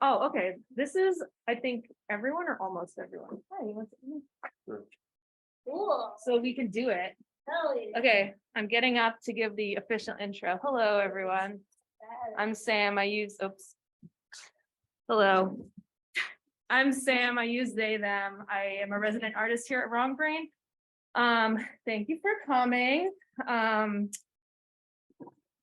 Oh, okay. This is, I think, everyone or almost everyone. Hi, Cool. so we can do it. Hell yeah. Okay, I'm getting up to give the official intro. Hello, everyone. I'm Sam. Hello. I'm Sam. I use they, them. I am a resident artist here at Wrong Brain. Thank you for coming.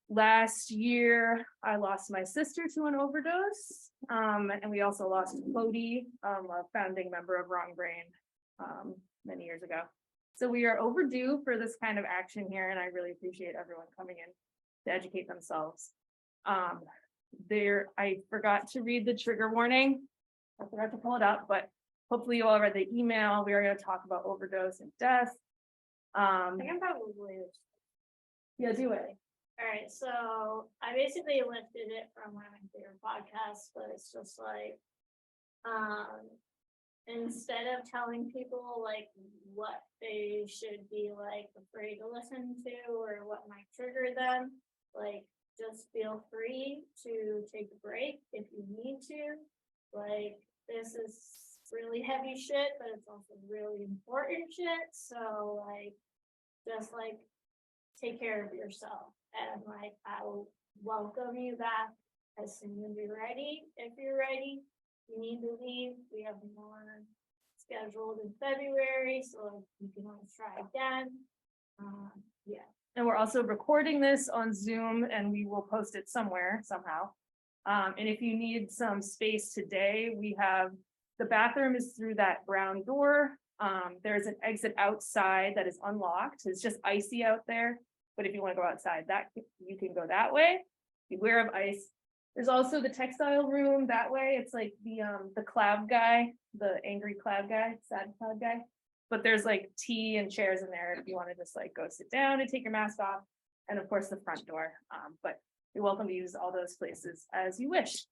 Last year, I lost my sister to an overdose. And we also lost Cody, a founding member of Wrong Brain, many years ago. So we are overdue for this kind of action here, and I really appreciate everyone coming in to educate themselves. I forgot to read the trigger warning. I forgot to pull it up, but hopefully you all read the email. We are going to talk about overdose and death. I can probably. Yeah, do it. All right, so I basically lifted it from one of my favorite podcasts, but it's just like, instead of telling people like what they should be like afraid to listen to or what might trigger them, like just feel free to take a break if you need to. Like this is really heavy shit, but it's also really important shit. So like, just like take care of yourself. And like, I will welcome you back as soon as you're ready. If you're ready, you need to leave. We have more scheduled in February, so you can always try again. Yeah. And we're also recording this on Zoom, and we will post it somewhere, somehow. And if you need some space today, we have the bathroom is through that brown door. There's an exit outside that is unlocked. It's just icy out there. But if you want to go outside, that you can go that way. Beware of ice. There's also the textile room that way. It's like the cloud guy, the angry cloud guy, sad cloud guy. But there's like tea and chairs in there if you want to just like go sit down and take your mask off. And of course the front door. But you're welcome to use all those places as you wish.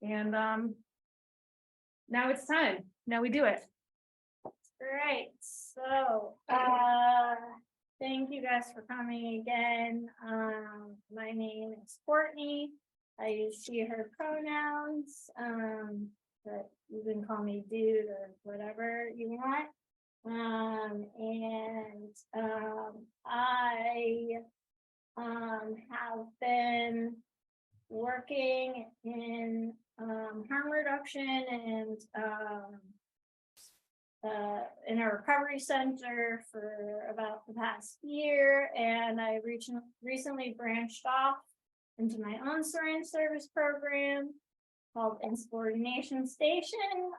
And now it's time. Now we do it. All right. So thank you guys for coming again. My name is Courtney. I use she, her pronouns, but you can call me dude or whatever you want. I have been working in harm reduction and in a recovery center for about the past year, and I recently branched off into my own syringe service program called Insubordination Station.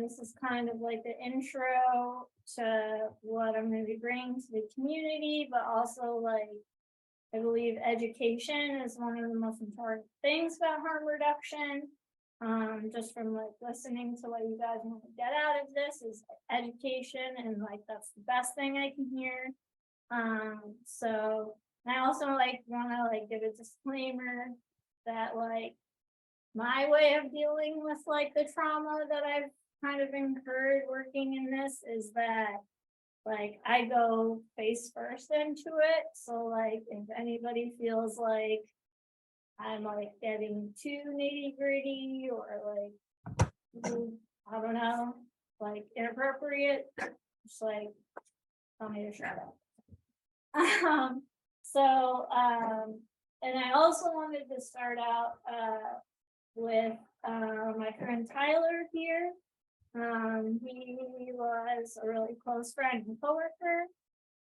This is kind of like the intro to what I'm going to be bringing to the community, but also like I believe education is one of the most important things about harm reduction. Just from like listening to what you guys want to get out of this is education, and like that's the best thing I can hear. So I also like want to like give a disclaimer that like my way of dealing with like the trauma that I've kind of incurred working in this is that like I go face first into it. So like if anybody feels like I'm like getting too nitty gritty or like I don't know, like inappropriate, just like tell me to shut up. And I also wanted to start out with my friend Tyler here. He was a really close friend and coworker.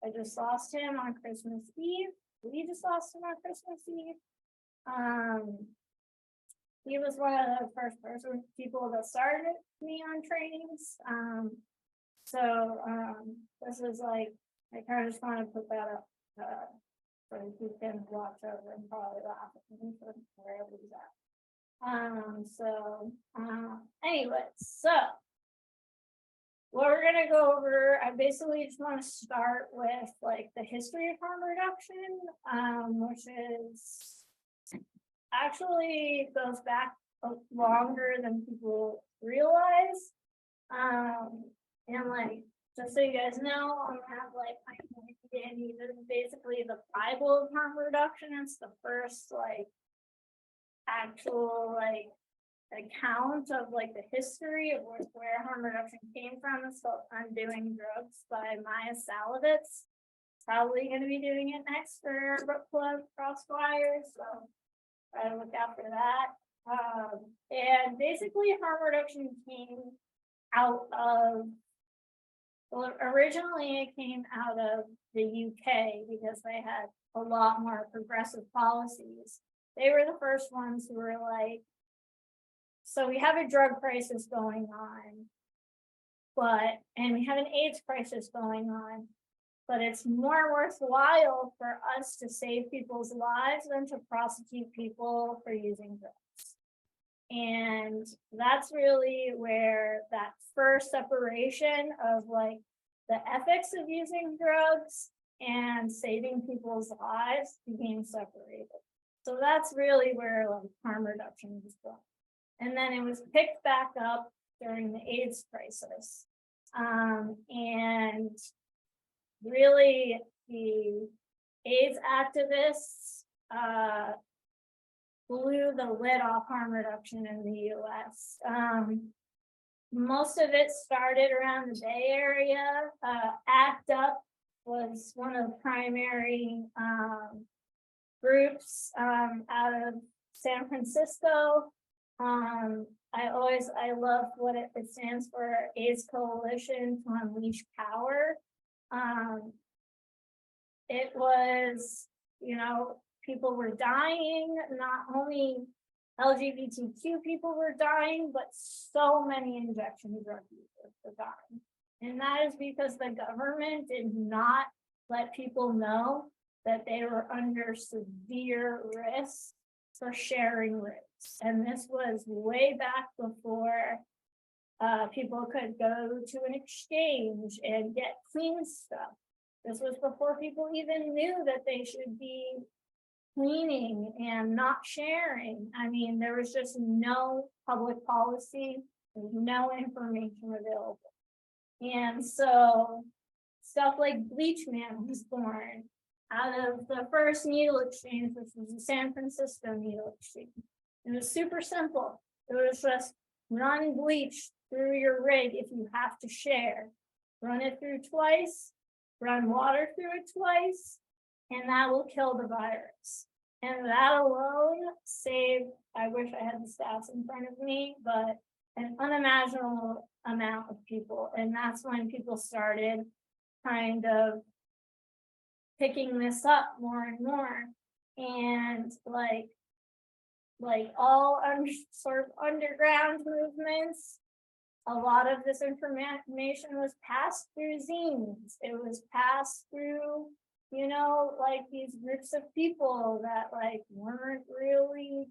I just lost him on Christmas Eve. We just lost him on Christmas Eve. He was one of the first people that started me on trainings. This is like, I kind of just want to put that up so he can watch over and probably laugh at me for wherever he's at. Anyway, so what we're gonna go over, I basically just want to start with like the history of harm reduction, which is actually goes back longer than people realize. And like, just so you guys know, I have like my Danny. This is basically the Bible of harm reduction. It's the first like actual like account of like the history of where harm reduction came from. It's called Undoing Drugs by Maya Salovitz. Probably going to be doing it next for our book club Crossfire, so try to look out for that. And basically harm reduction came out of, well, originally it came out of the UK because they had a lot more progressive policies. They were the first ones who were like, so we have a drug crisis going on, and we have an AIDS crisis going on, but it's more worthwhile for us to save people's lives than to prosecute people for using drugs. And that's really where that first separation of like the ethics of using drugs and saving people's lives became separated. So that's really where like harm reduction was born. And then it was picked back up during the AIDS crisis. And really the AIDS activists blew the lid off harm reduction in the US. Most of it started around the Bay Area. ACT UP was one of the primary groups out of San Francisco. I love what it stands for, AIDS Coalition to Unleash Power. It was, people were dying, not only LGBTQ people were dying, but so many injection drug users were dying. And that is because the government did not let people know that they were under severe risk for sharing risks. And this was way back before people could go to an exchange and get clean stuff. This was before people even knew that they should be cleaning and not sharing. I mean, there was just no public policy, no information available. And so stuff like Bleach Man was born out of the first needle exchange, which was the San Francisco needle exchange. It was super simple. It was just run bleach through your rig if you have to share. Run it through twice, run water through it twice, and that will kill the virus. And that alone saved, I wish I had the stats in front of me, but an unimaginable amount of people. And that's when people started kind of picking this up more and more. And like all sort of underground movements, a lot of this information was passed through zines. It was passed through, like these groups of people that like weren't really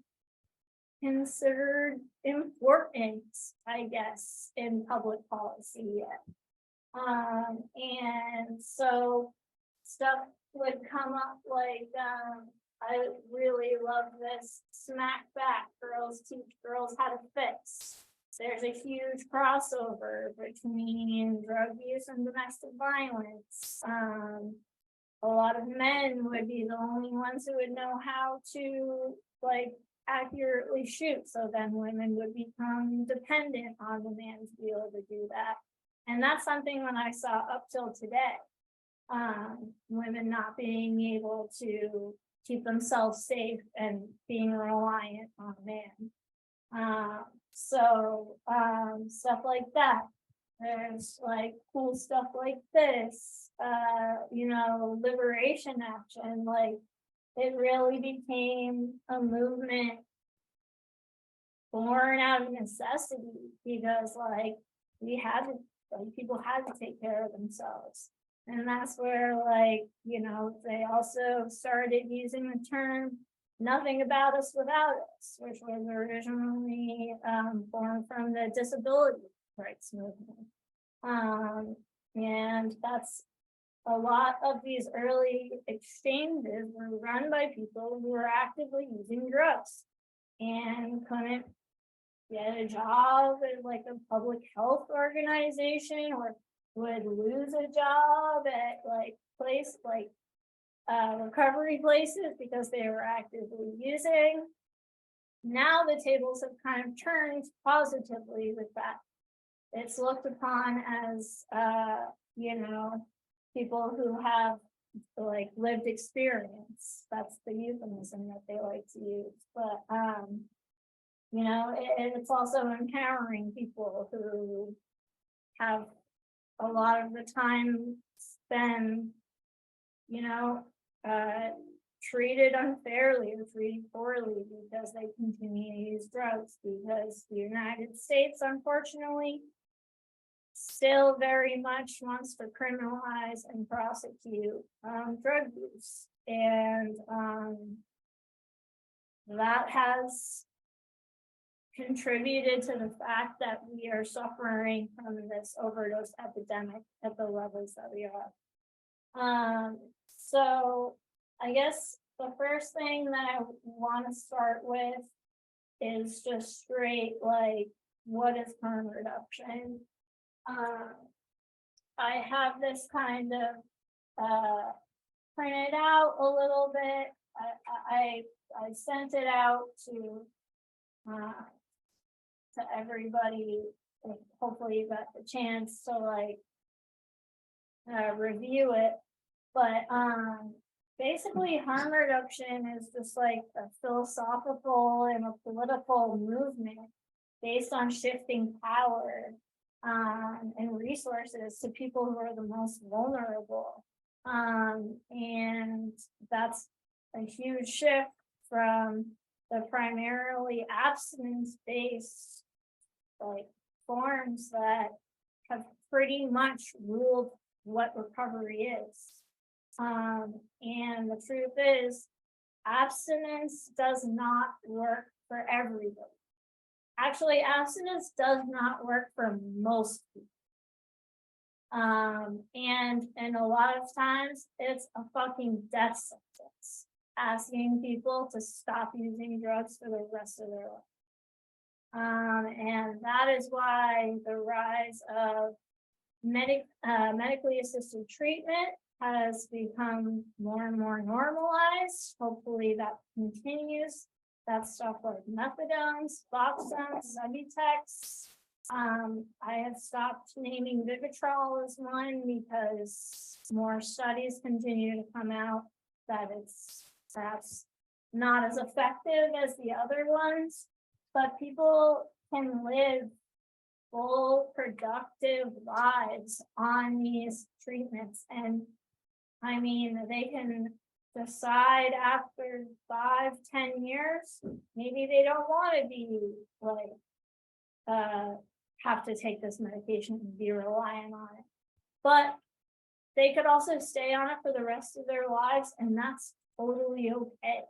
considered important, I guess, in public policy yet. And so stuff would come up like, I really love this Smack Back, Girls Teach Girls How to Fix. There's a huge crossover between drug use and domestic violence. A lot of men would be the only ones who would know how to like accurately shoot. So then women would become dependent on the man to be able to do that. And that's something that I saw up till today. Women not being able to keep themselves safe and being reliant on man. Stuff like that. There's like cool stuff like this, liberation action. Like it really became a movement born out of necessity because like people had to take care of themselves. And that's where they also started using the term "nothing about us without us," which was originally born from the disability rights movement. And that's a lot of these early exchanges were run by people who were actively using drugs and couldn't get a job at like a public health organization or would lose a job at recovery places because they were actively using. now the tables have kind of turned positively with that. It's looked upon as, people who have like lived experience. That's the euphemism that they like to use. But, it's also empowering people who have a lot of the time spent, treated unfairly or treated poorly because they continue to use drugs, because the United States, unfortunately, still very much wants to criminalize and prosecute drug use. And that has contributed to the fact that we are suffering from this overdose epidemic at the levels that we are. So I guess the first thing that I want to start with is just straight, like, what is harm reduction? I have this kind of printed out a little bit. I sent it out to everybody. Hopefully you got the chance to review it. But basically harm reduction is just like a philosophical and a political movement based on shifting power and resources to people who are the most vulnerable. And that's a huge shift from the primarily abstinence-based forms that have pretty much ruled what recovery is. And the truth is, abstinence does not work for everybody. Actually, abstinence does not work for most people. And a lot of times it's a fucking death sentence, asking people to stop using drugs for the rest of their life. And that is why the rise of medically assisted treatment has become more and more normalized. Hopefully that continues. That's stuff like methadone, Suboxone, Subutex. I have stopped naming Vivitrol as one because more studies continue to come out that it's perhaps not as effective as the other ones, but people can live full, productive lives on these treatments. And I mean, they can decide after 5-10 years, maybe they don't want to be have to take this medication and be reliant on it. But they could also stay on it for the rest of their lives, and that's totally okay.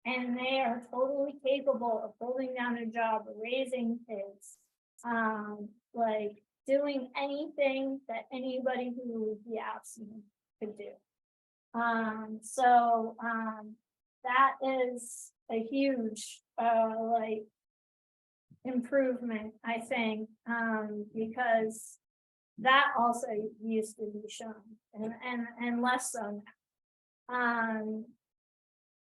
And they are totally capable of holding down a job, raising kids, doing anything that anybody who would be abstinent could do. So that is a huge improvement, I think, because that also used to be shown and less so now.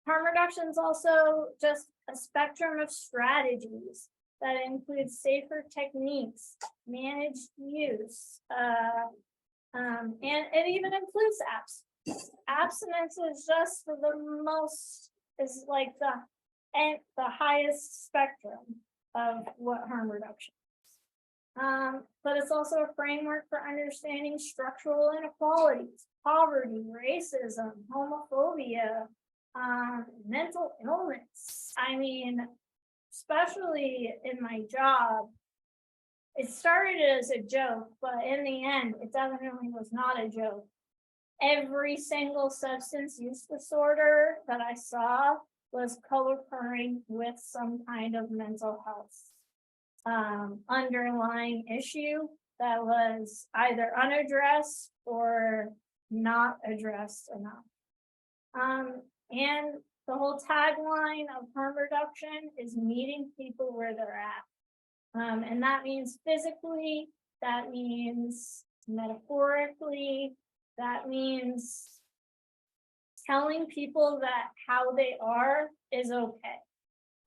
Harm reduction is also just a spectrum of strategies that includes safer techniques, managed use, and it even includes abstinence. Abstinence is just like the highest spectrum of what harm reduction is. But it's also a framework for understanding structural inequalities, poverty, racism, homophobia, mental illness. I mean, especially in my job, it started as a joke, but in the end, it definitely was not a joke. Every single substance use disorder that I saw was co-occurring with some kind of mental health underlying issue that was either unaddressed or not addressed enough. And the whole tagline of harm reduction is meeting people where they're at. And that means physically, that means metaphorically, that means telling people that how they are is okay.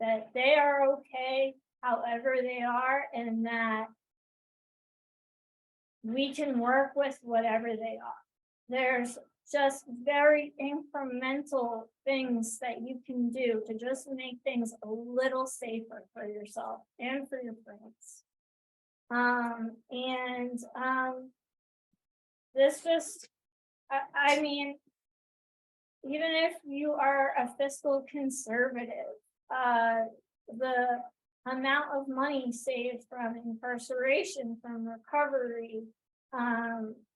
that they are okay however they are, and that we can work with whatever they are. There's just very incremental things that you can do to just make things a little safer for yourself and for your friends. This just, I mean, even if you are a fiscal conservative, the amount of money saved from incarceration, from recovery,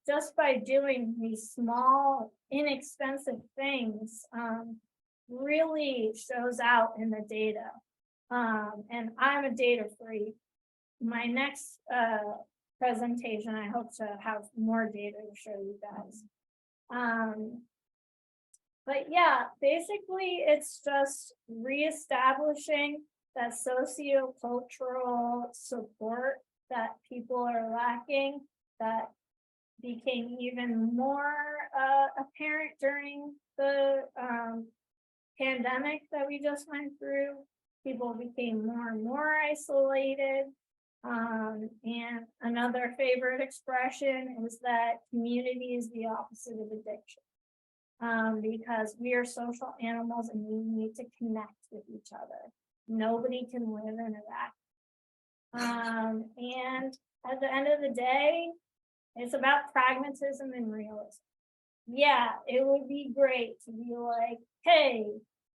just by doing these small, inexpensive things, really shows out in the data. And I'm a data freak. My next presentation, I hope to have more data to show you guys. But yeah, basically it's just reestablishing that sociocultural support that people are lacking, that became even more apparent during the pandemic that we just went through. People became more and more isolated. And another favorite expression is that community is the opposite of addiction. Because we are social animals and we need to connect with each other. Nobody can live in a vacuum. And at the end of the day, it's about pragmatism and realism. Yeah, it would be great to be like, hey,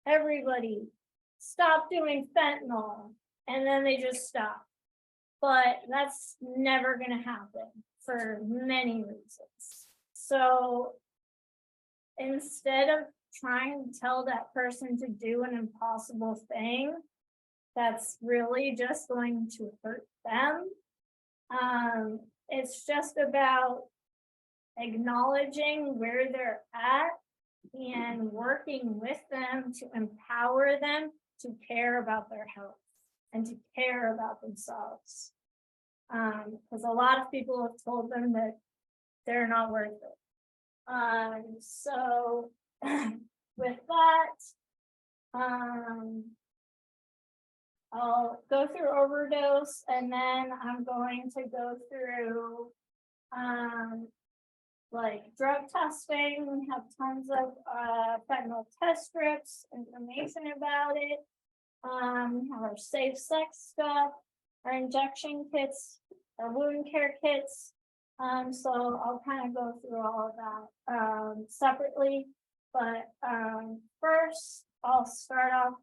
everybody, stop doing fentanyl. And then they just stop. But that's never going to happen for many reasons. So instead of trying to tell that person to do an impossible thing that's really just going to hurt them, it's just about acknowledging where they're at and working with them to empower them to care about their health and to care about themselves. Because a lot of people have told them that they're not worth it. So with that, I'll go through overdose, and then I'm going to go through like drug testing. We have tons of fentanyl test strips, information about it. We have our safe sex stuff, our injection kits, our wound care kits. So I'll kind of go through all of that separately. But first, I'll start off,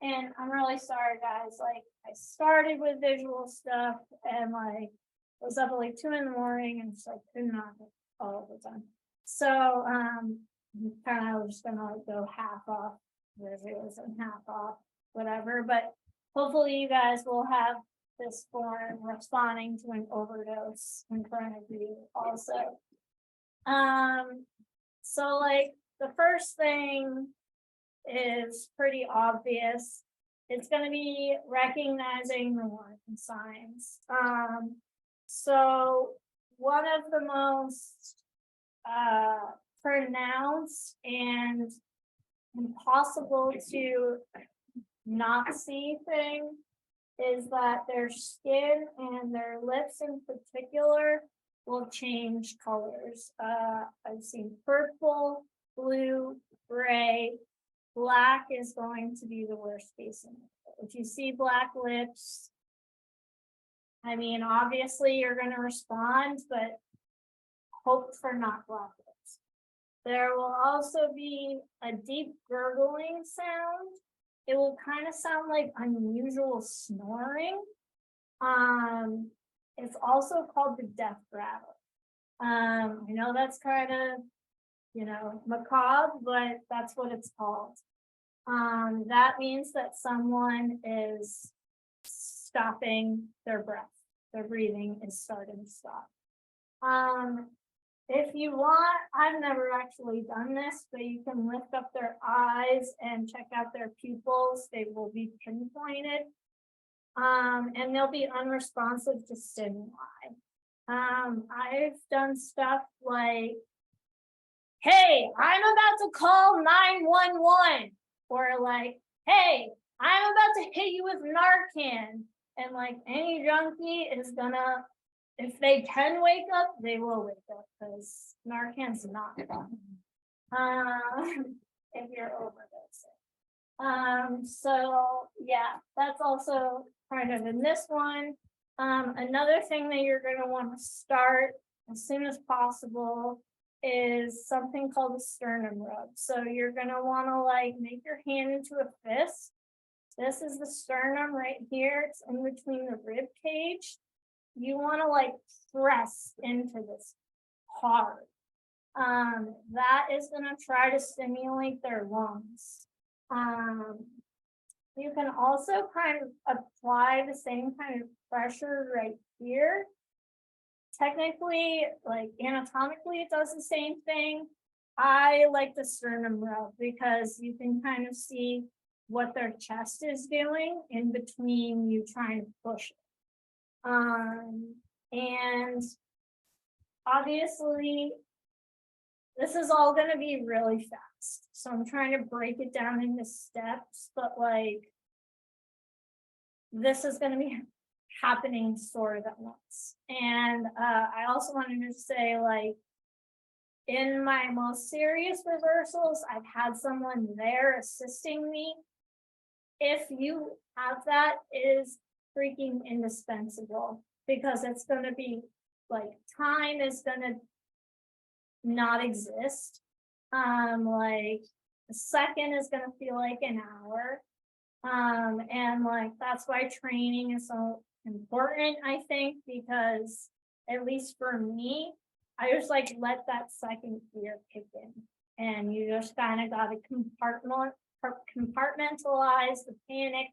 and I'm really sorry, guys. Like, I started with visual stuff, and like was up at like 2 in the morning, and just like could not all the time. So kind of just gonna like go half off visuals and half off whatever. But hopefully, you guys will have this form responding to an overdose in front of you also. So like the first thing is pretty obvious. It's going to be recognizing the warning signs. So one of the most pronounced and impossible to not see thing is that their skin and their lips in particular will change colors. I've seen purple, blue, gray. Black is going to be the worst case scenario. If you see black lips, I mean, obviously you're going to respond, but hope for not black lips. There will also be a deep gurgling sound. It will kind of sound like unusual snoring. It's also called the death rattle. I know that's kind of, macabre, but that's what it's called. That means that someone is stopping their breath. Their breathing is starting to stop. If you want, I've never actually done this, but you can lift up their eyes and check out their pupils. They will be pinpointed. And they'll be unresponsive to stimuli. I've done stuff like, hey, I'm about to call 911, or like, hey, I'm about to hit you with Narcan. And like any junkie is gonna, if they can wake up, they will wake up because Narcan's not fun. If you're overdosing. So yeah, that's also kind of in this one. Another thing that you're gonna want to start as soon as possible is something called a sternum rub. So you're gonna want to like make your hand into a fist. This is the sternum right here. It's in between the rib cage. You want to like press into this hard. That is going to try to stimulate their lungs. You can also kind of apply the same kind of pressure right here. Technically, like anatomically, it does the same thing. I like the sternum rub because you can kind of see what their chest is doing in between you trying to push it. And obviously, this is all going to be really fast. So I'm trying to break it down into steps, but like, this is going to be happening sort of at once. And I also wanted to say, like, in my most serious reversals, I've had someone there assisting me. If you have that, it is freaking indispensable because it's going to be like time is going to not exist. Like a second is going to feel like an hour. And like that's why training is so important, I think, because at least for me, I just like let that second fear kick in, and you just kind of got to compartmentalize the panic,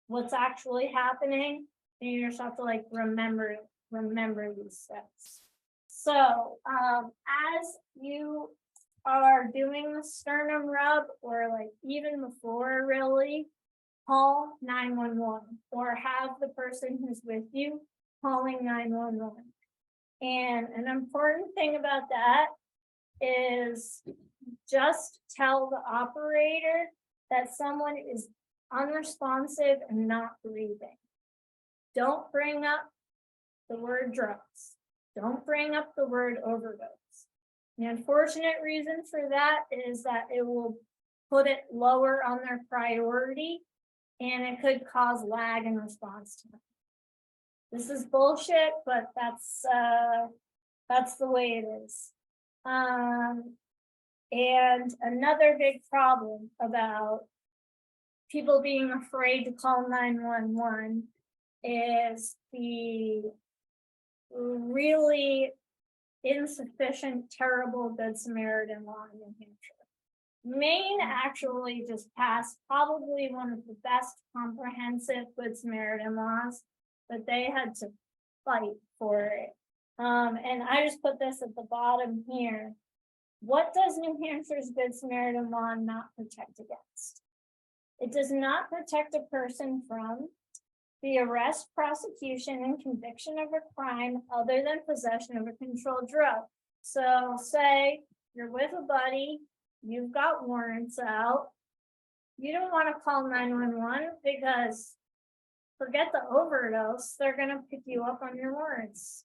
what's actually happening, and you just have to like remember these steps. So as you are doing the sternum rub, or like even before, really call 911 or have the person who's with you calling 911. And an important thing about that is just tell the operator that someone is unresponsive and not breathing. Don't bring up the word drugs. Don't bring up the word overdose. The unfortunate reason for that is that it will put it lower on their priority, and it could cause lag in response time. This is bullshit, but that's the way it is. And another big problem about people being afraid to call 911 is the really insufficient, terrible Good Samaritan law in New Hampshire. Maine actually just passed probably one of the best comprehensive Good Samaritan laws, but they had to fight for it. And I just put this at the bottom here. What does New Hampshire's Good Samaritan law not protect against? It does not protect a person from the arrest, prosecution, and conviction of a crime other than possession of a controlled drug. So say you're with a buddy, you've got warrants out, you don't want to call 911 because forget the overdose, they're going to pick you up on your warrants.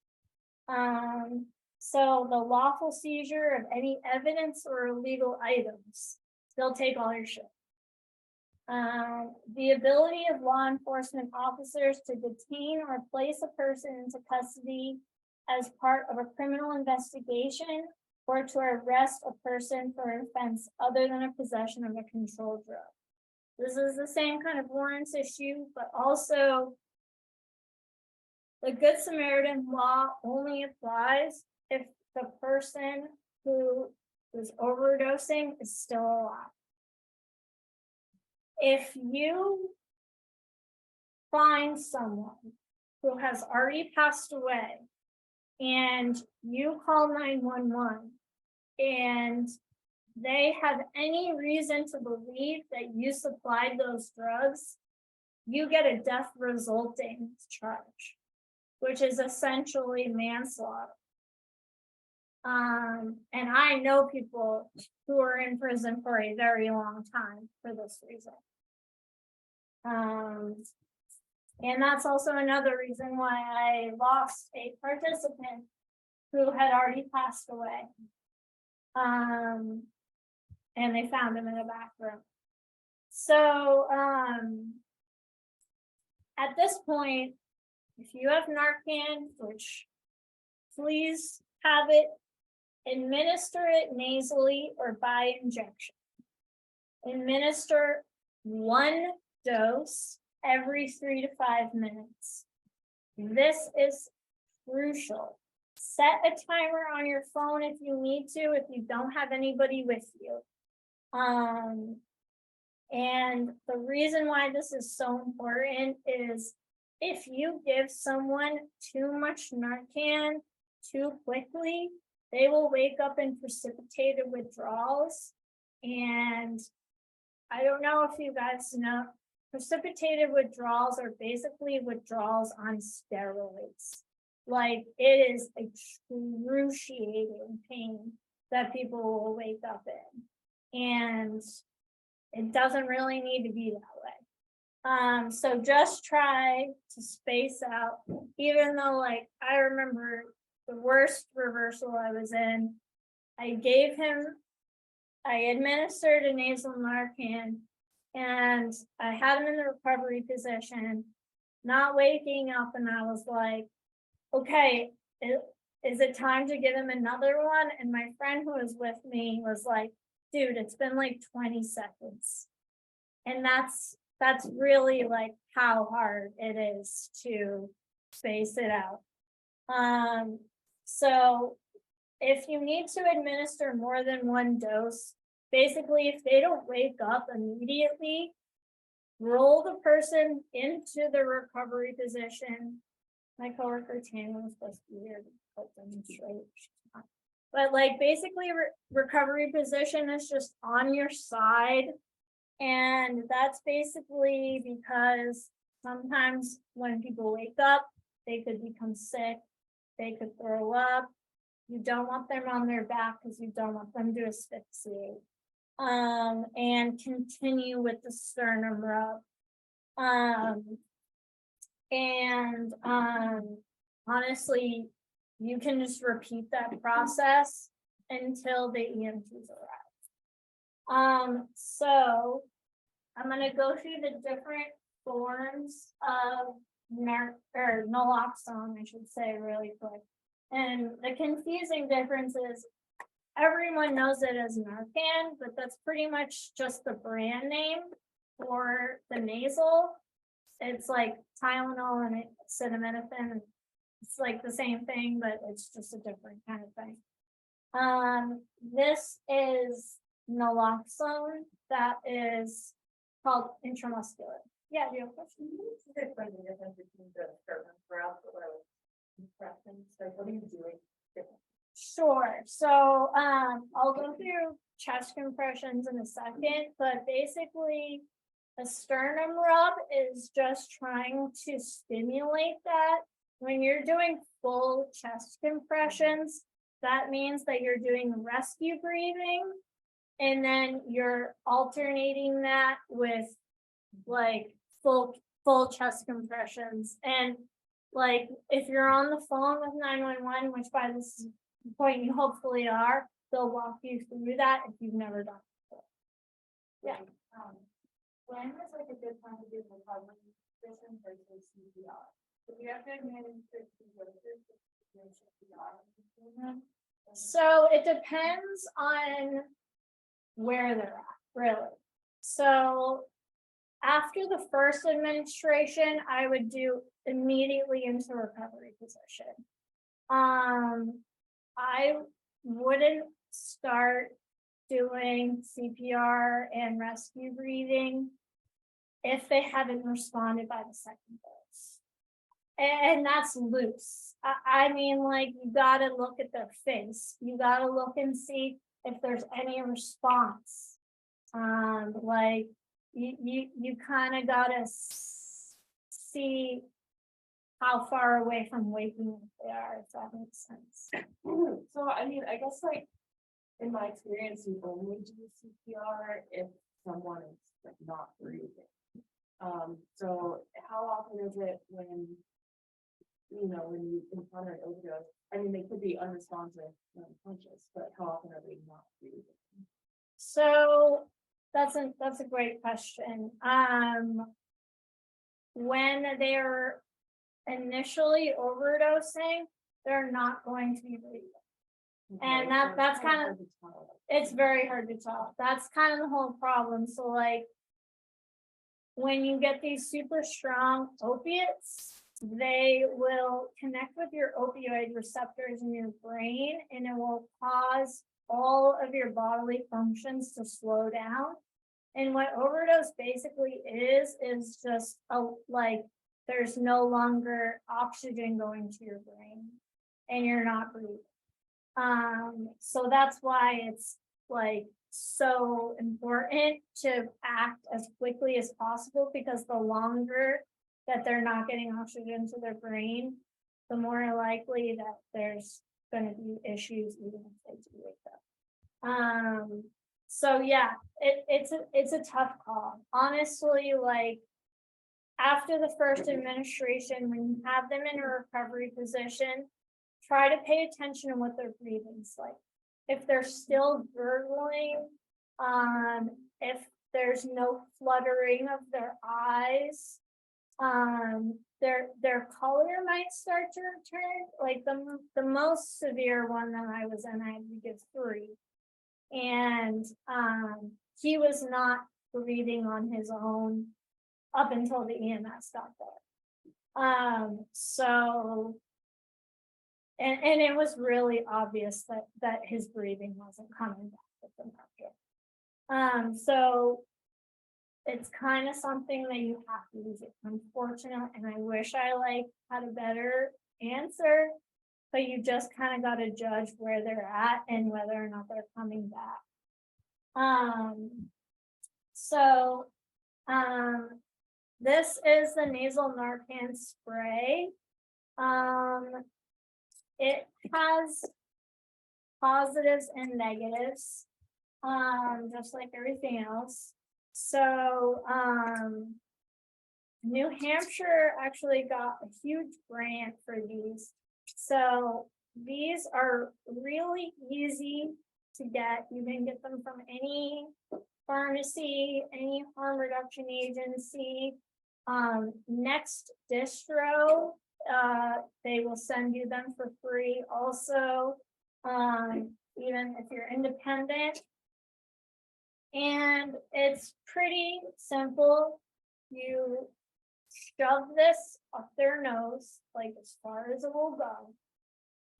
So the lawful seizure of any evidence or illegal items, they'll take all your shit. The ability of law enforcement officers to detain or place a person into custody as part of a criminal investigation, or to arrest a person for an offense other than a possession of a controlled drug. This is the same kind of warrants issue, but also the Good Samaritan law only applies if the person who is overdosing is still alive. If you find someone who has already passed away and you call 911 and they have any reason to believe that you supplied those drugs, you get a death resulting charge, which is essentially manslaughter. And I know people who are in prison for a very long time for this reason. And that's also another reason why I lost a participant who had already passed away. And they found him in a back room. So, at this point, if you have Narcan, which please have it, administer it nasally or by injection. Administer 1 dose every 3 to 5 minutes. This is crucial. Set a timer on your phone if you need to, if you don't have anybody with you. And the reason why this is so important is if you give someone too much Narcan too quickly, they will wake up in precipitated withdrawals. And I don't know if you guys know, precipitated withdrawals are basically withdrawals on steroids. Like, it is excruciating pain that people will wake up in. And it doesn't really need to be that way. So just try to space out, even though, like, I remember the worst reversal I was in, I administered a nasal Narcan, and I had him in the recovery position, not waking up, and I was like, okay, is it time to give him another one? And my friend who was with me was like, dude, it's been like 20 seconds. And that's really like how hard it is to space it out. So if you need to administer more than 1 dose, basically if they don't wake up immediately, roll the person into the recovery position. My coworker Tanya was supposed to be here to put them straight. But like basically recovery position is just on your side. And that's basically because sometimes when people wake up, they could become sick, they could throw up. You don't want them on their back because you don't want them to asphyxiate. And continue with the sternum rub. Honestly, you can just repeat that process until the EMTs arrive. So I'm going to go through the different forms of naloxone, I should say, really quick. And the confusing difference is everyone knows it as Narcan, but that's pretty much just the brand name for the nasal. It's like Tylenol and acetaminophen. It's like the same thing, but it's just a different kind of thing. This is naloxone that is called intramuscular. Yeah, do you have a question? Explain the difference between the sternum rub and compressions. Like, what are you doing different? Sure. So I'll go through chest compressions in a second, but basically a sternum rub is just trying to stimulate that. When you're doing full chest compressions, that means that you're doing rescue breathing, and then you're alternating that with like full chest compressions. And like if you're on the phone with 911, which by this point you hopefully are, they'll walk you through that if you've never done it before. Yeah. When is like a good time to do recovery position versus CPR? If you have to administer CPR. So it depends on where they're at, really. So after the first administration, I would do immediately into recovery position. I wouldn't start doing CPR and rescue breathing if they haven't responded by the second dose. And that's loose. I mean, like, you gotta look at their face. You gotta look and see if there's any response. Like, you kind of gotta see how far away from waking they are, if that makes sense. So, I mean, I guess, like, in my experience, you only do CPR if someone is like not breathing. So how often is it when, when you encounter an overdose? I mean, they could be unresponsive, and unconscious, but how often are they not breathing? So that's a great question. When they're initially overdosing, they're not going to be breathing. And that's kind of, hard to tell. it's very hard to tell. That's kind of the whole problem. So like, when you get these super strong opiates, they will connect with your opioid receptors in your brain, and it will cause all of your bodily functions to slow down. And what overdose basically is just like there's no longer oxygen going to your brain and you're not breathing. So that's why it's like so important to act as quickly as possible, because the longer that they're not getting oxygen to their brain, the more likely that there's going to be issues even if they do wake up. So yeah, it's a tough call. Honestly, like after the first administration, when you have them in a recovery position, try to pay attention to what their breathing's like. If they're still gurgling, if there's no fluttering of their eyes, their color might start to return. Like the most severe one that I was in, I had to give 3. And he was not breathing on his own up until the EMS got there. So and it was really obvious that his breathing wasn't coming back with the market. So it's kind of something that you have to use. It's unfortunate, and I wish I had a better answer, but you just kind of got to judge where they're at and whether or not they're coming back. This is the nasal Narcan spray. It has positives and negatives, just like everything else. So, New Hampshire actually got a huge grant for these. So these are really easy to get. You can get them from any pharmacy, any harm reduction agency. Next distro, they will send you them for free also, even if you're independent. And it's pretty simple. You shove this up their nose, like as far as it will go.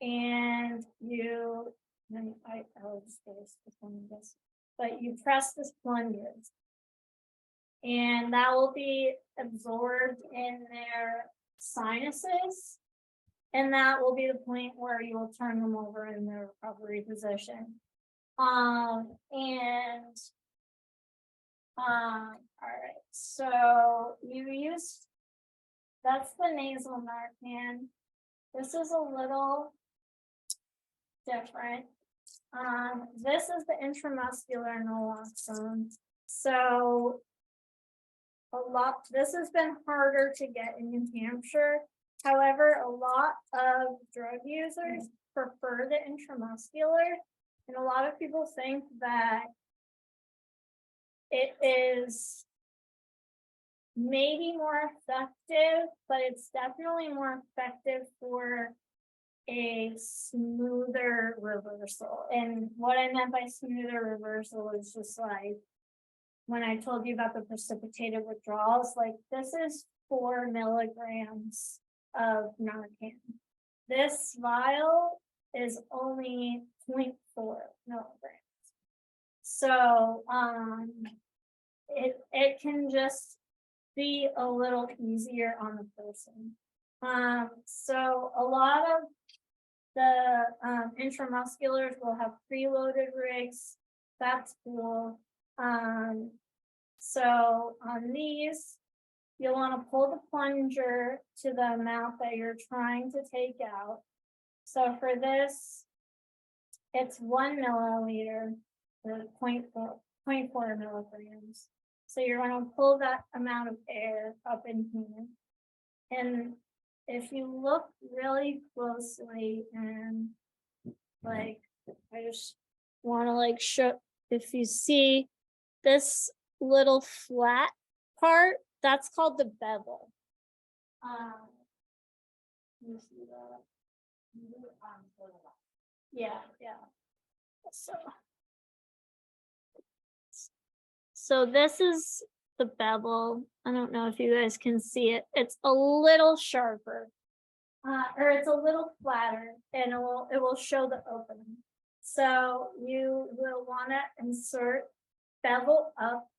And I will just this, but you press this plunger. And that will be absorbed in their sinuses. And that will be the point where you will turn them over in their recovery position. All right, so that's the nasal Narcan. This is a little different. This is the intramuscular naloxone. So this has been harder to get in New Hampshire. However, a lot of drug users prefer the intramuscular, and a lot of people think that it is maybe more effective, but it's definitely more effective for a smoother reversal. And what I meant by smoother reversal is just like when I told you about the precipitated withdrawals, like this is 4 milligrams of Narcan. This vial is only 0.4 milligrams. So it can just be a little easier on the person. So a lot of the intramusculars will have preloaded rigs. That's cool. So on these, you'll want to pull the plunger to the amount that you're trying to take out. So for this, it's 1 milliliter, or 0.4 milligrams. So you're gonna pull that amount of air up in here. And if you look really closely and like, I just wanna like show, if you see this little flat part, that's called the bevel. You see that? Yeah, yeah. So this is the bevel. I don't know if you guys can see it. It's a little sharper, or it's a little flatter, and it will show the opening. So you will want to insert bevel up,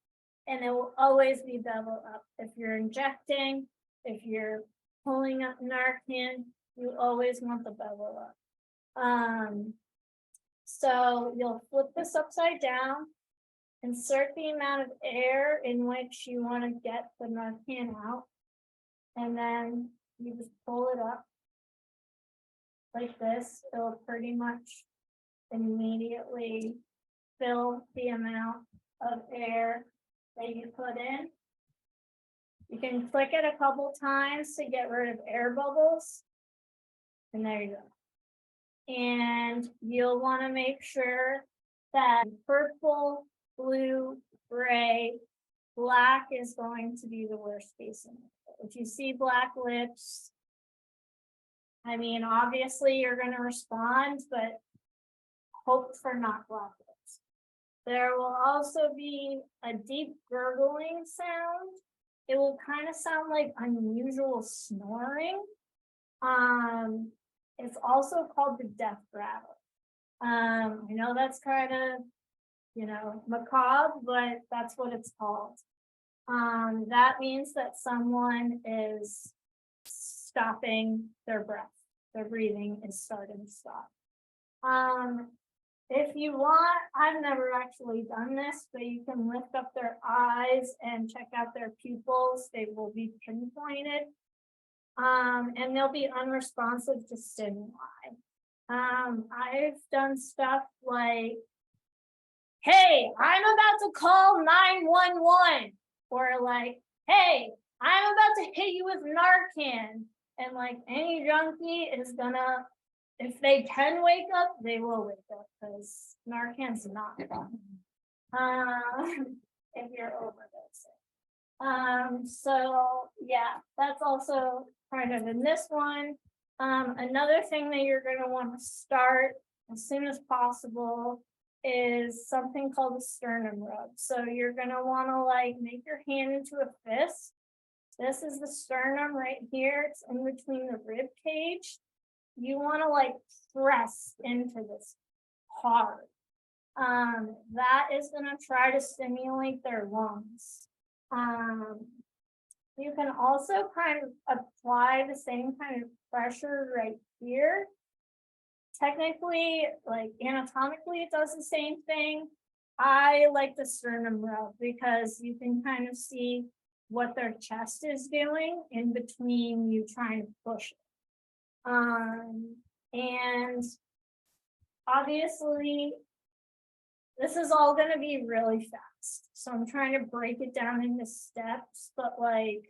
and it will always be bevel up. If you're injecting, if you're pulling up Narcan, you always want the bevel up. So you'll flip this upside down, insert the amount of air in which you want to get the Narcan out, and then you just pull it up like this. It'll pretty much immediately fill the amount of air that you put in. You can click it a couple times to get rid of air bubbles. And there you go. And you'll want to make sure that purple, blue, gray, black is going to be the worst case scenario. If you see black lips, I mean, obviously you're going to respond, but hope for not black lips. There will also be a deep gurgling sound. It will kind of sound like unusual snoring. It's also called the death rattle. I know that's kind of, macabre, but that's what it's called. That means that someone is stopping their breath. Their breathing is starting to stop. If you want, I've never actually done this, but you can lift up their eyes and check out their pupils. They will be pinpointed. And they'll be unresponsive to stimuli. I've done stuff like, hey, I'm about to call 911, or like, hey, I'm about to hit you with Narcan. And like any junkie is gonna, if they can wake up, they will wake up, because Narcan's not fun. If you're overdosing. So yeah, that's also kind of in this one. Another thing that you're going to want to start as soon as possible is something called a sternum rub. So you're going to want to like make your hand into a fist. This is the sternum right here. It's in between the rib cage. You want to like press into this hard. That is going to try to stimulate their lungs. You can also kind of apply the same kind of pressure right here. Technically, like anatomically, it does the same thing. I like the sternum rub because you can kind of see what their chest is doing in between you trying to push it. And obviously, this is all going to be really fast. So I'm trying to break it down into steps, but like,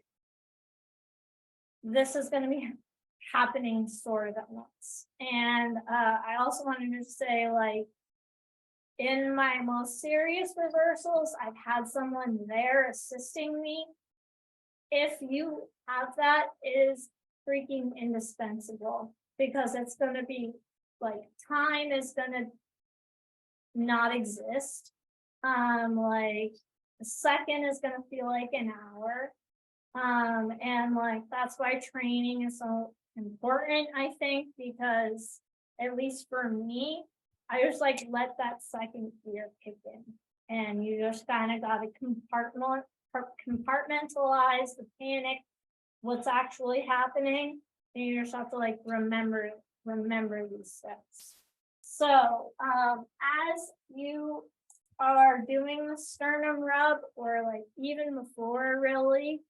this is going to be happening sort of at once. And I also wanted to say, like, in my most serious reversals, I've had someone there assisting me. If you have that, it is freaking indispensable, because it's going to be like, time is going to not exist. Like a second is going to feel like an hour. And like, that's why training is so important, I think, because at least for me, I just like let that second fear kick in, and you just kind of got to compartmentalize the panic, what's actually happening, and you just have to like remember these steps. So as you are doing the sternum rub, or like even before, really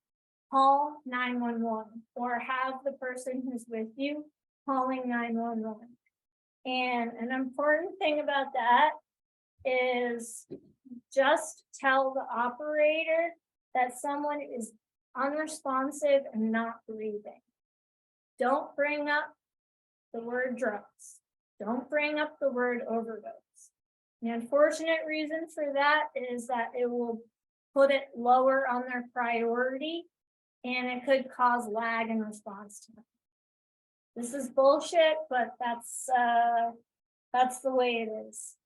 call 911, or have the person who's with you calling 911. And an important thing about that is just tell the operator that someone is unresponsive and not breathing. Don't bring up the word drugs. Don't bring up the word overdose. The unfortunate reason for that is that it will put it lower on their priority and it could cause lag in response time. This is bullshit, but that's the way it is.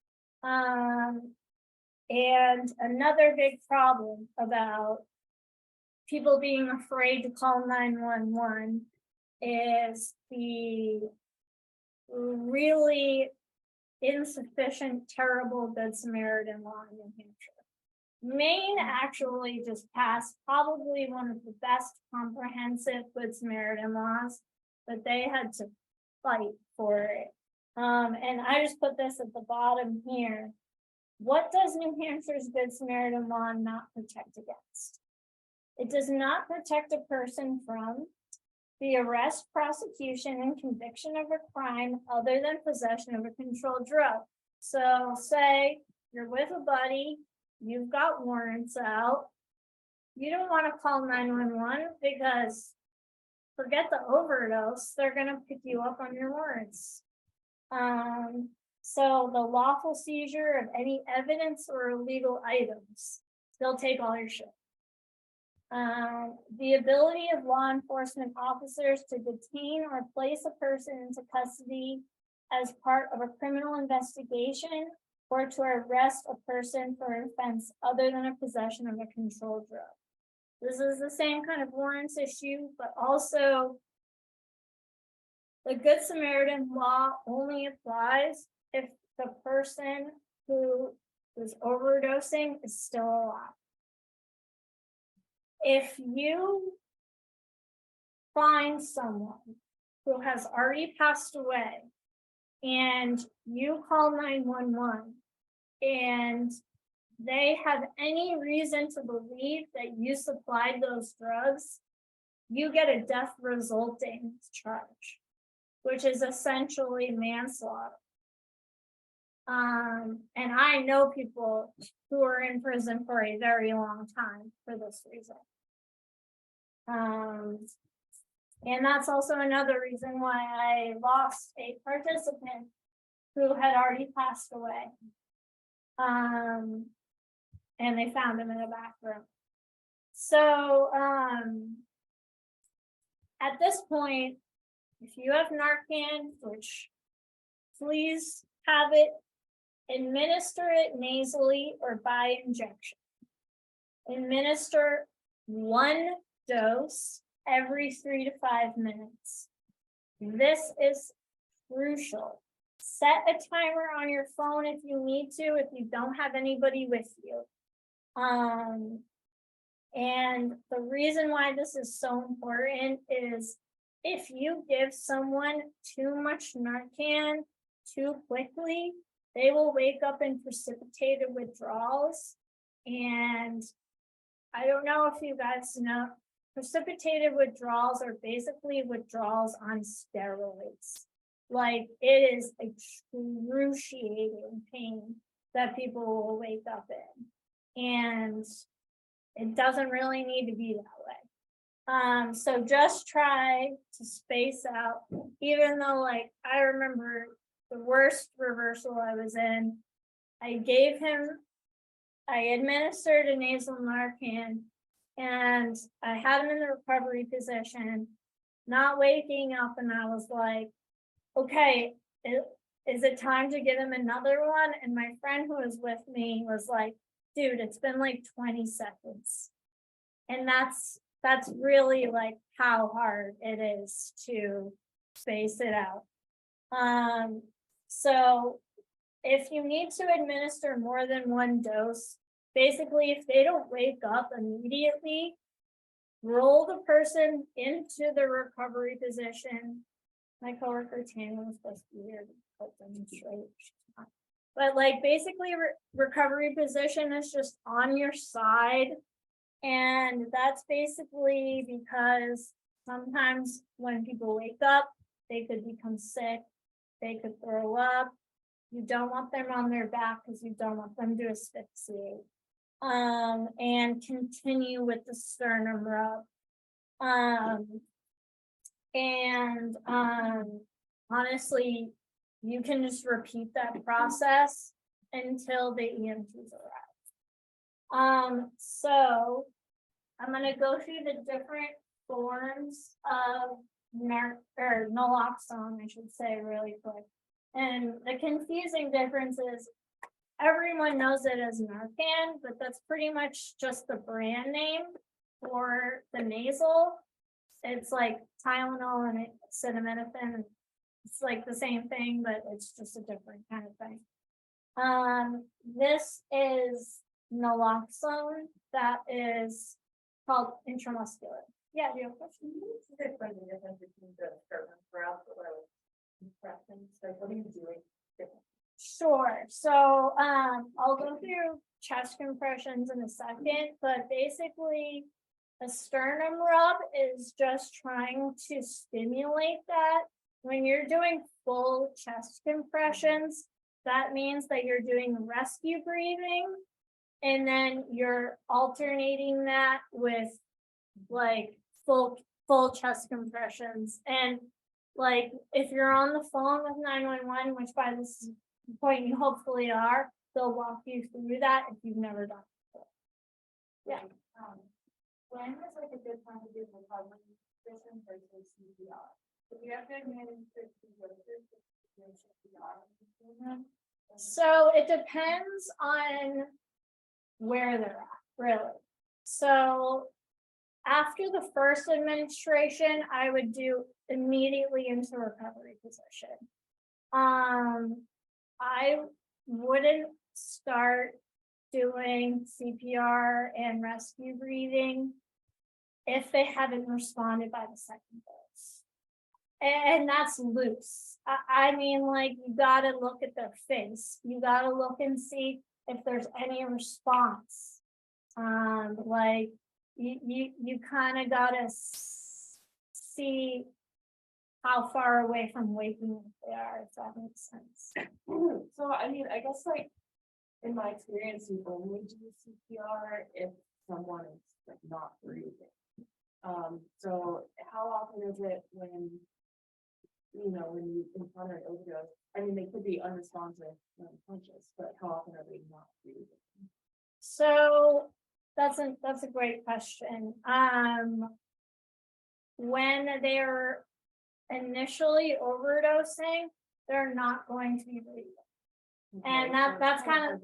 And another big problem about people being afraid to call 911 is the really insufficient, terrible Good Samaritan law in New Hampshire. Maine actually just passed probably one of the best comprehensive Good Samaritan laws, but they had to fight for it. And I just put this at the bottom here. What does New Hampshire's Good Samaritan law not protect against? It does not protect a person from the arrest, prosecution, and conviction of a crime other than possession of a controlled drug. So say you're with a buddy, you've got warrants out, you don't want to call 911 because forget the overdose, they're going to pick you up on your warrants. So the lawful seizure of any evidence or illegal items, they'll take all your shit. The ability of law enforcement officers to detain or place a person into custody as part of a criminal investigation or to arrest a person for an offense other than a possession of a controlled drug. This is the same kind of warrants issue, but also the Good Samaritan law only applies if the person who is overdosing is still alive. If you find someone who has already passed away and you call 911 and they have any reason to believe that you supplied those drugs, you get a death resulting charge, which is essentially manslaughter. And I know people who are in prison for a very long time for this reason. And that's also another reason why I lost a participant who had already passed away. And they found him in a bathroom. So at this point, if you have Narcan, which please have it, administer it nasally or by injection. Administer 1 dose every 3 to 5 minutes. This is crucial. Set a timer on your phone if you need to, if you don't have anybody with you. And the reason why this is so important is if you give someone too much Narcan too quickly, they will wake up in precipitated withdrawals. And I don't know if you guys know, precipitated withdrawals are basically withdrawals on steroids. Like, it is excruciating pain that people will wake up in. And it doesn't really need to be that way. So just try to space out, even though, like, I remember the worst reversal I was in, I administered a nasal Narcan, and I had him in the recovery position, not waking up, and I was like, okay, is it time to give him another one? And my friend who was with me was like, dude, it's been like 20 seconds. And that's really like how hard it is to space it out. So if you need to administer more than 1 dose, basically if they don't wake up immediately, roll the person into the recovery position. My coworker Tanya was supposed to be here to put them straight. But like basically recovery position is just on your side. And that's basically because sometimes when people wake up, they could become sick, they could throw up. You don't want them on their back because you don't want them to asphyxiate. and continue with the sternum rub. Honestly, you can just repeat that process until the EMTs arrive. So I'm gonna go through the different forms of naloxone, I should say, really quick. And the confusing difference is everyone knows it as Narcan, but that's pretty much just the brand name for the nasal. It's like Tylenol and acetaminophen. It's like the same thing, but it's just a different kind of thing. This is naloxone that is called intramuscular. Yeah, do you have a question? Explain the difference between the sternum rub or compressions, like what are you doing different? Sure. So I'll go through chest compressions in a second, but basically a sternum rub is just trying to stimulate that. When you're doing full chest compressions, that means that you're doing rescue breathing, and then you're alternating that with like full chest compressions. And like if you're on the phone with 911, which by this point you hopefully are, they'll walk you through that if you've never done it before. Yeah. When is like a good time to do recovery position versus CPR? If you have to administer CPR. So it depends on where they're at, really. So after the first administration, I would do immediately into recovery position. I wouldn't start doing CPR and rescue breathing if they haven't responded by the second dose. And that's loose. I mean, like, you gotta look at their face. You gotta look and see if there's any response. Like, you kind of gotta see how far away from waking they are, if that makes sense. So, I mean, I guess like, in my experience, you only do CPR if someone is like not breathing. So how often is it when, when you encounter an overdose? I mean, they could be unresponsive and unconscious, but how often are they not breathing? So that's a great question. When they're initially overdosing, they're not going to be breathing. And that's kind of,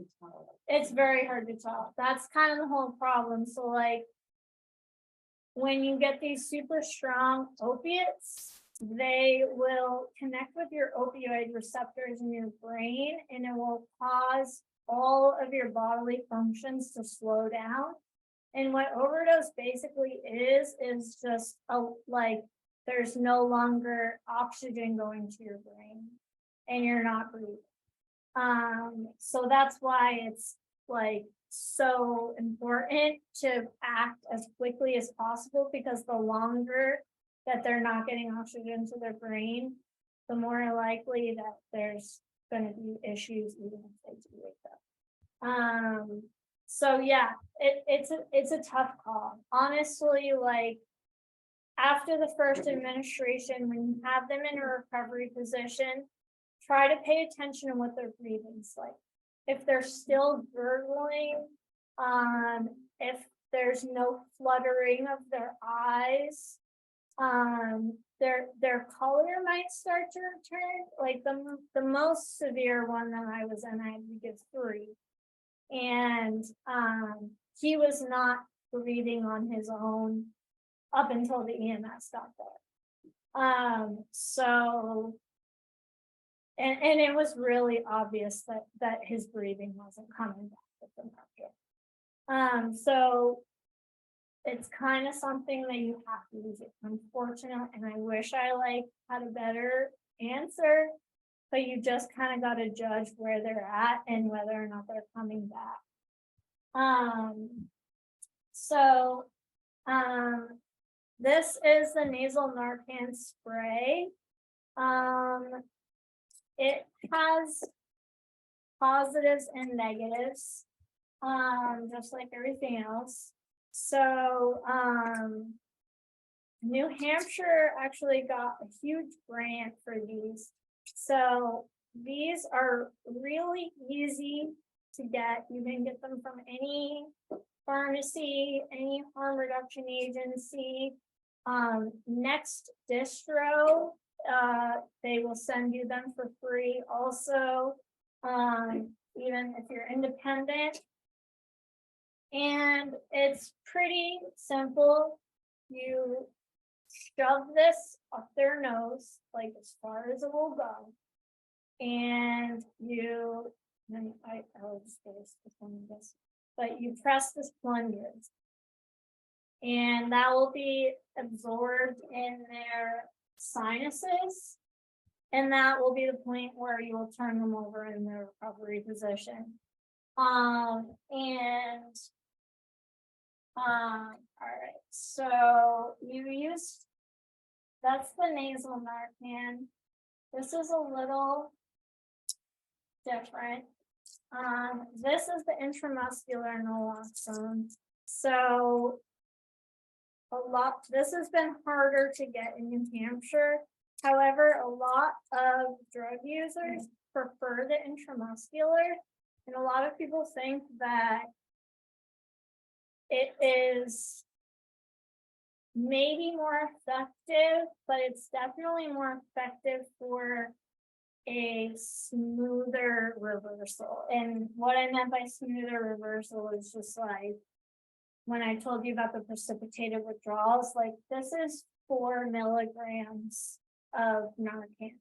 it's very hard to tell. That's kind of the whole problem. So like, when you get these super strong opiates, they will connect with your opioid receptors in your brain, and it will cause all of your bodily functions to slow down. And what overdose basically is just like, there's no longer oxygen going to your brain and you're not breathing. So that's why it's like so important to act as quickly as possible, because the longer that they're not getting oxygen to their brain, the more likely that there's going to be issues even if they do wake up. So yeah, it's a tough call. Honestly, like after the first administration, when you have them in a recovery position, try to pay attention to what their breathing's like. If they're still gurgling, if there's no fluttering of their eyes, their color might start to return. Like the most severe one that I was in, I had to give 3. And he was not breathing on his own up until the EMS got there. So and it was really obvious that his breathing wasn't coming back with the market. So it's kind of something that you have to use. It's unfortunate, and I wish I had a better answer, but you just kind of got to judge where they're at and whether or not they're coming back. This is the nasal Narcan spray. It has positives and negatives. just like everything else. So, New Hampshire actually got a huge grant for these. So these are really easy to get. You can get them from any pharmacy, any harm reduction agency. Next distro, they will send you them for free also. Even if you're independent. And it's pretty simple. You shove this up their nose, like as far as it will go. And then I will just this one, this, but you press this plunger. And that will be absorbed in their sinuses. And that will be the point where you will turn them over in their recovery position. All right, so that's the nasal Narcan. This is a little different. This is the intramuscular naloxone. So this has been harder to get in New Hampshire. However, a lot of drug users prefer the intramuscular, and a lot of people think that it is maybe more effective, but it's definitely more effective for a smoother reversal. And what I meant by smoother reversal is just like when I told you about the precipitated withdrawals, like this is 4 milligrams of Narcan.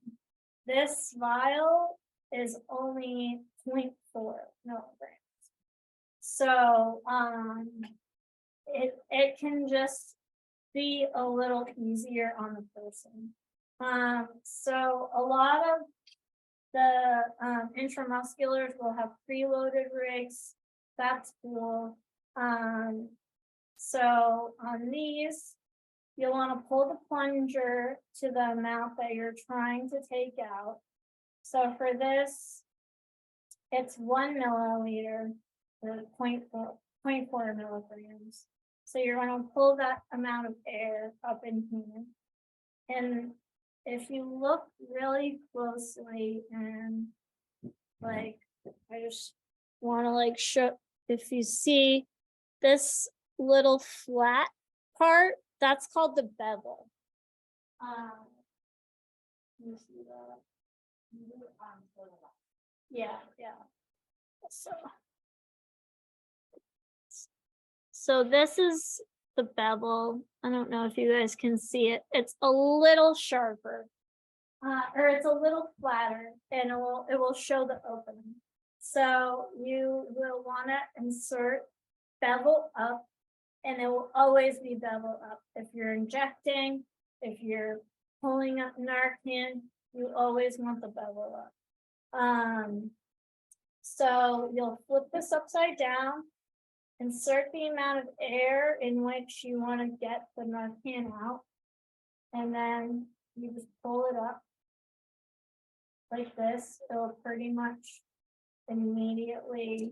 This vial is only 0.4 milligrams. So it can just be a little easier on the person. So a lot of the intramusculars will have preloaded rigs. That's cool. So on these, you'll want to pull the plunger to the amount that you're trying to take out. So for this, it's 1 milliliter, or 0.4 milligrams. So you're going to pull that amount of air up in here. And if you look really closely and like, I just want to like show, if you see this little flat part, that's called the bevel. You see that? Yeah. So this is the bevel. I don't know if you guys can see it. It's a little sharper, or it's a little flatter, and it will show the opening. So you will want to insert bevel up, and it will always be bevel up. If you're injecting, if you're pulling up Narcan, you always want the bevel up. So you'll flip this upside down, insert the amount of air in which you want to get the Narcan out, and then you just pull it up like this. It'll pretty much immediately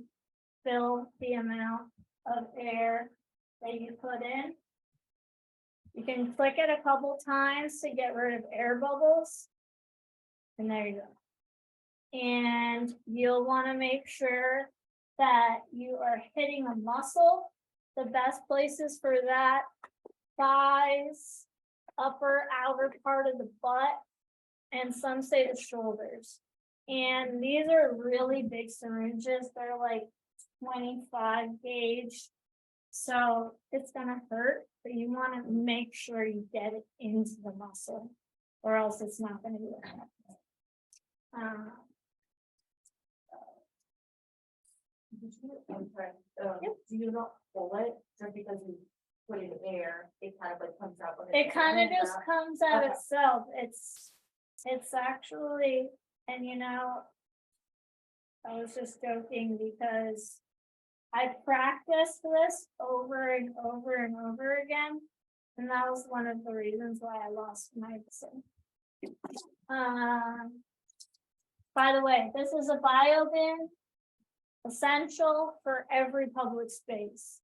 fill the amount of air that you put in. You can click it a couple times to get rid of air bubbles. And there you go. And you'll want to make sure that you are hitting a muscle. The best places for that: thighs, upper outer part of the butt, and some say the shoulders. And these are really big syringes. They're like 25 gauge. So it's gonna hurt, but you want to make sure you get it into the muscle, or else it's not gonna be effective. Do you not pull it just because you put it in air? It kind of like comes out. It kind of just comes out Okay. itself. It's actually, and you know, I was just joking because I practiced this over and over and over again, and that was one of the reasons why I lost my vision. By the way, this is a bio bin. essential for every public space.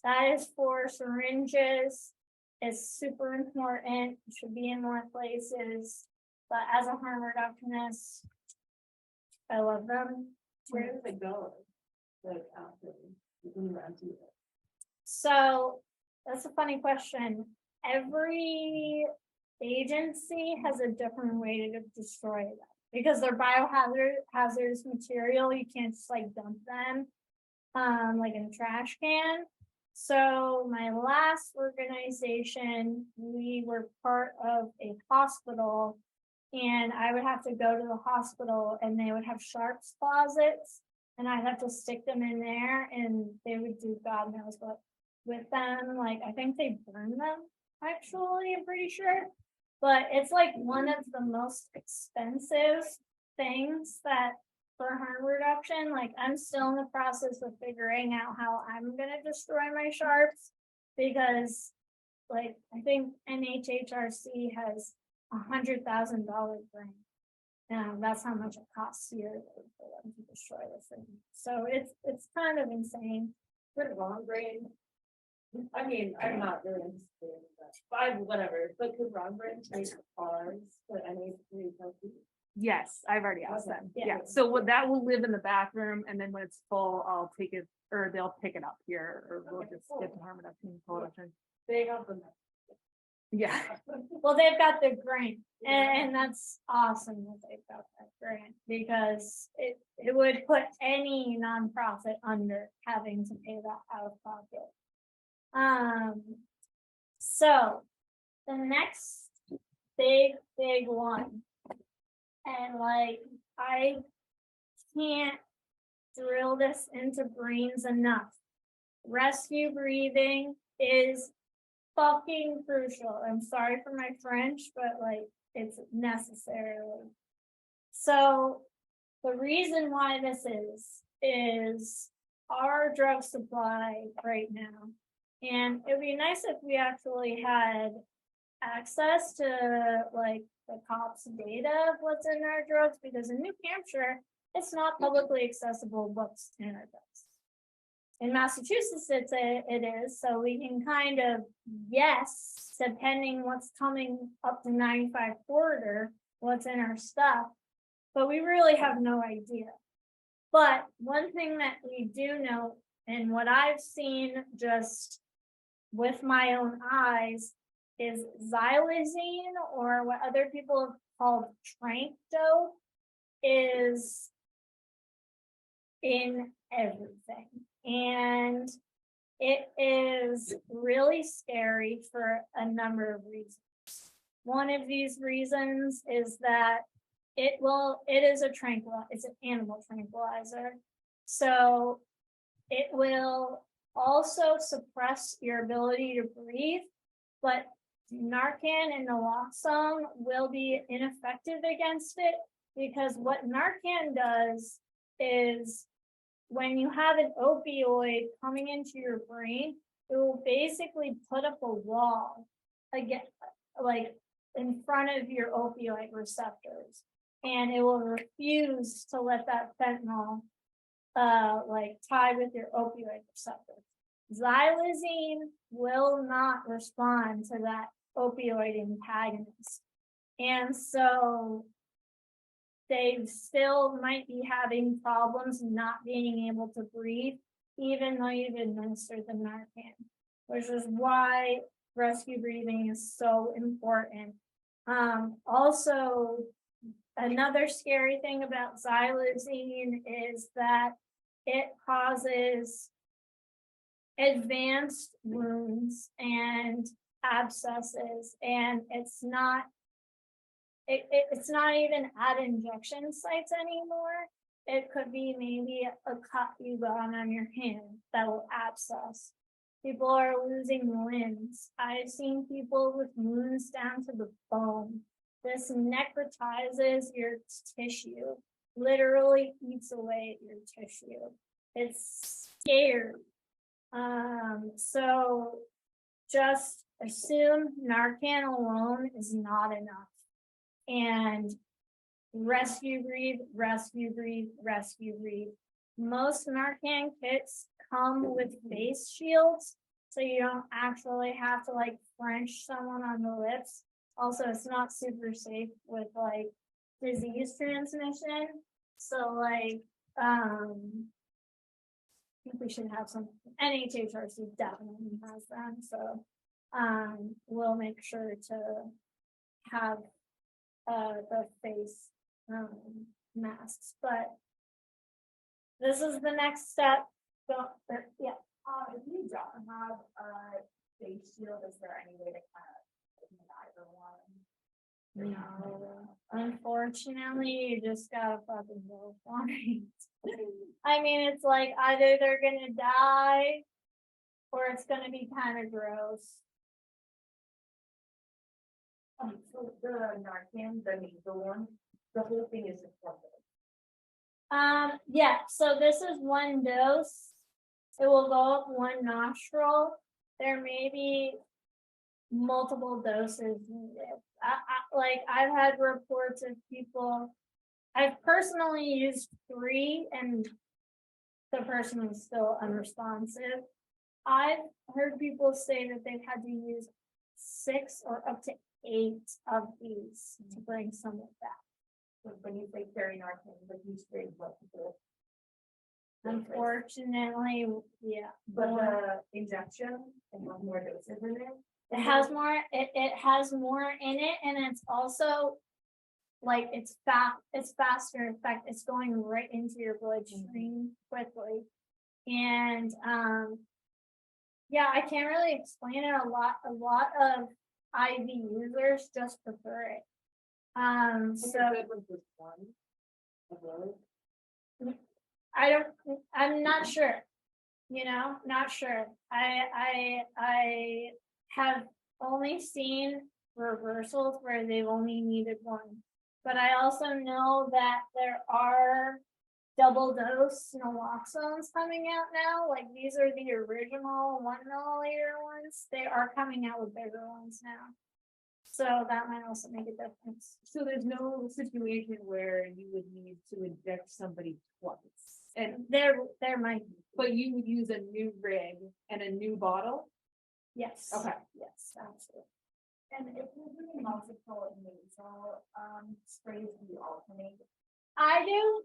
That is for syringes. It's super important, it should be in more places, but as a harm reductionist, I love them. Where does it go? Like after when you run to it? So that's a funny question. Every agency has a different way to destroy them because they're hazardous material. You can't just like dump them like in a trash can. So my last organization, we were part of a hospital, and I would have to go to the hospital and they would have sharps closets, and I'd have to stick them in there and they would do God knows what with them. Like I think they burn them, actually, I'm pretty sure. But it's like one of the most expensive things that for harm reduction. Like I'm still in the process of figuring out how I'm gonna destroy my sharps, because like I think NHHRC has $100,000 grant. That's how much it costs yearly for them to destroy this thing. So it's kind of insane. Could wrong brain. I mean, I'm not really interested in that, but whatever, but could wrong brain take cars for any healthy? Yes, I've already asked Okay. them. Yeah. Yeah, so that will live in the bathroom, and then when it's full, I'll take it, or they'll pick it up here, or we'll Okay, just cool. get to harm reduction coalition. They have them. Yeah, Well, they've got the grant, and that's awesome that they've got that grant, because it would put any nonprofit under having to pay that out of pocket. So the next big one, and like I can't drill this into brains enough. Rescue breathing is fucking crucial. I'm sorry for my French, but like it's necessary. So the reason why this is our drug supply right now. And it would be nice if we actually had access to like the cops data of what's in our drugs, because in New Hampshire, it's not publicly accessible what's in our drugs. In Massachusetts, it is, so we can kind of guess, depending what's coming up to 95 corridor, what's in our stuff, but we really have no idea. But one thing that we do know, and what I've seen just with my own eyes, is xylazine, or what other people have called trank dope, is in everything. And it is really scary for a number of reasons. One of these reasons is that it is a tranquilizer, it's an animal tranquilizer. So it will also suppress your ability to breathe, but Narcan and naloxone will be ineffective against it, because what Narcan does is when you have an opioid coming into your brain, it will basically put up a wall again, like in front of your opioid receptors, and it will refuse to let that fentanyl like tie with your opioid receptors. Xylazine will not respond to that opioid antagonist, and so they still might be having problems not being able to breathe, even though you've administered the Narcan, which is why rescue breathing is so important. Also, another scary thing about xylazine is that it causes advanced wounds and abscesses, and it's not even at injection sites anymore. It could be maybe a cut you got on your hand that will abscess. People are losing limbs. I've seen people with wounds down to the bone. This necrotizes your tissue, literally eats away at your tissue. It's scary. So just assume Narcan alone is not enough. And rescue breathe, rescue breathe, rescue breathe. most Narcan kits come with face shields, so you don't actually have to like French someone on the lips. Also, it's not super safe with like disease transmission. So like, I think we should have some, NHHRC definitely has them, so, we'll make sure to have, the face, masks, but this is the next step, yeah. If you don't have a face shield, is there any way to kind of either one? No, unfortunately, you just gotta fucking go for it. I mean, it's like either they're gonna die or it's gonna be kind of gross. So the Narcan, the nasal one, the whole thing is supported. Yeah, so this is one dose. It will go up one nostril. There may be multiple doses needed. I've had reports of people, I've personally used 3 and the person was still unresponsive. I've heard people say that they've had to use 6 or up to 8 of these to bring someone back. So when you say carry Narcan, but you straight what people. Unfortunately, yeah. But the injection, and have more doses in it. It has more, it has more in it, and it's also like it's faster. In fact, it's going right into your bloodstream quickly. And yeah, I can't really explain it. A lot of IV users just prefer it. So good with this one. Really? I'm not sure. Not sure. I have only seen reversals where they've only needed 1. But I also know that there are double dose naloxones coming out now. Like these are the original 1 milliliter ones. They are coming out with bigger ones now. So that might also make a difference. So there's no situation where you would need to inject somebody twice. And There might be. but you would use a new rig and a new bottle? Yes. Okay. Yes, absolutely. And if you're doing multiple nasal sprays, do you alternate? I do.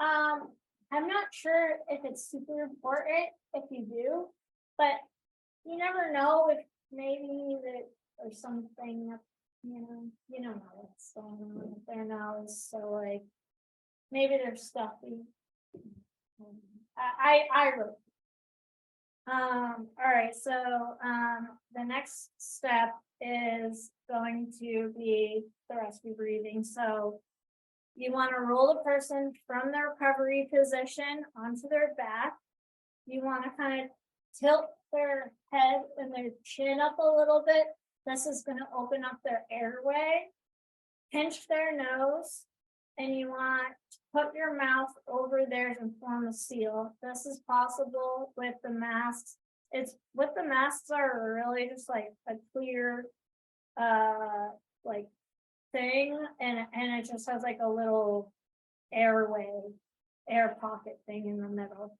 I'm not sure if it's super important if you do, but you never know if maybe that there's something that, you don't know what's going on with their nose. So like maybe they're stuffy. I wrote. All right, so the next step is going to be the rescue breathing. So you want to roll the person from their recovery position onto their back. You want to kind of tilt their head and their chin up a little bit. This is going to open up their airway. Pinch their nose, and you want to put your mouth over theirs and form a seal. This is possible with the masks. It's what the masks are really just like a clear, like thing, and it just has like a little air pocket thing in the middle.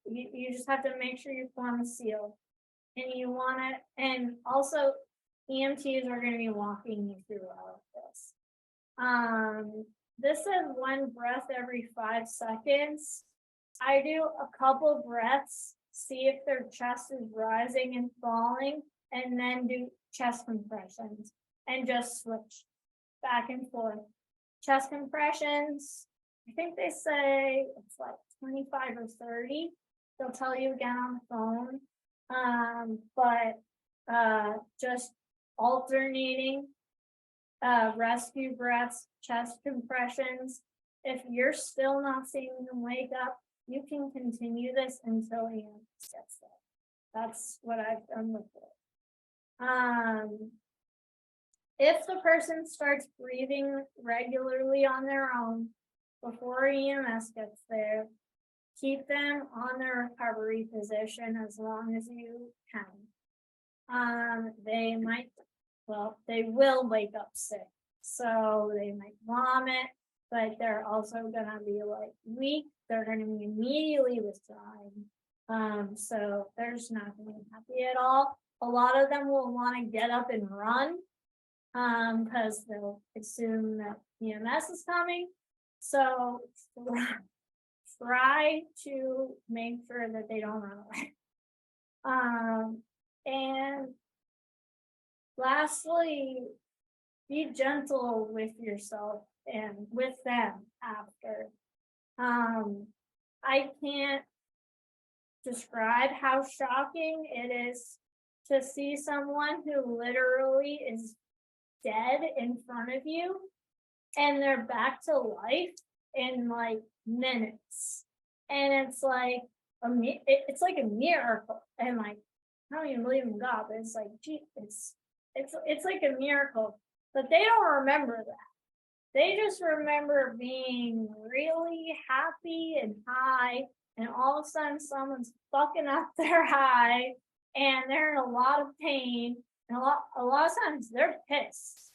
You just have to make sure you form a seal, and you want it. And also, EMTs are going to be walking you through all of this. This is 1 breath every 5 seconds. I do a couple breaths, see if their chest is rising and falling, and then do chest compressions and just switch back and forth. Chest compressions, I think they say it's like 25 or 30. They'll tell you again on the phone. But just alternating rescue breaths, chest compressions. If you're still not seeing them wake up, you can continue this until he gets there. That's what I've done with it. If the person starts breathing regularly on their own before EMS gets there, keep them on their recovery position as long as you can. They will wake up sick. So they might vomit, but they're also gonna be like weak, they're gonna be immediately withdrawing. So they're just not gonna be happy at all. A lot of them will wanna get up and run. Cause they'll assume that EMS is coming. So try to make sure that they don't run away. And lastly, be gentle with yourself and with them after. I can't describe how shocking it is to see someone who literally is dead in front of you and they're back to life in like minutes. And it's like it's like a miracle. And like, I don't even believe in God, but it's like, gee, it's like a miracle. But they don't remember that. They just remember being really happy and high, and all of a sudden someone's fucking up their high, and they're in a lot of pain, and a lot of times they're pissed,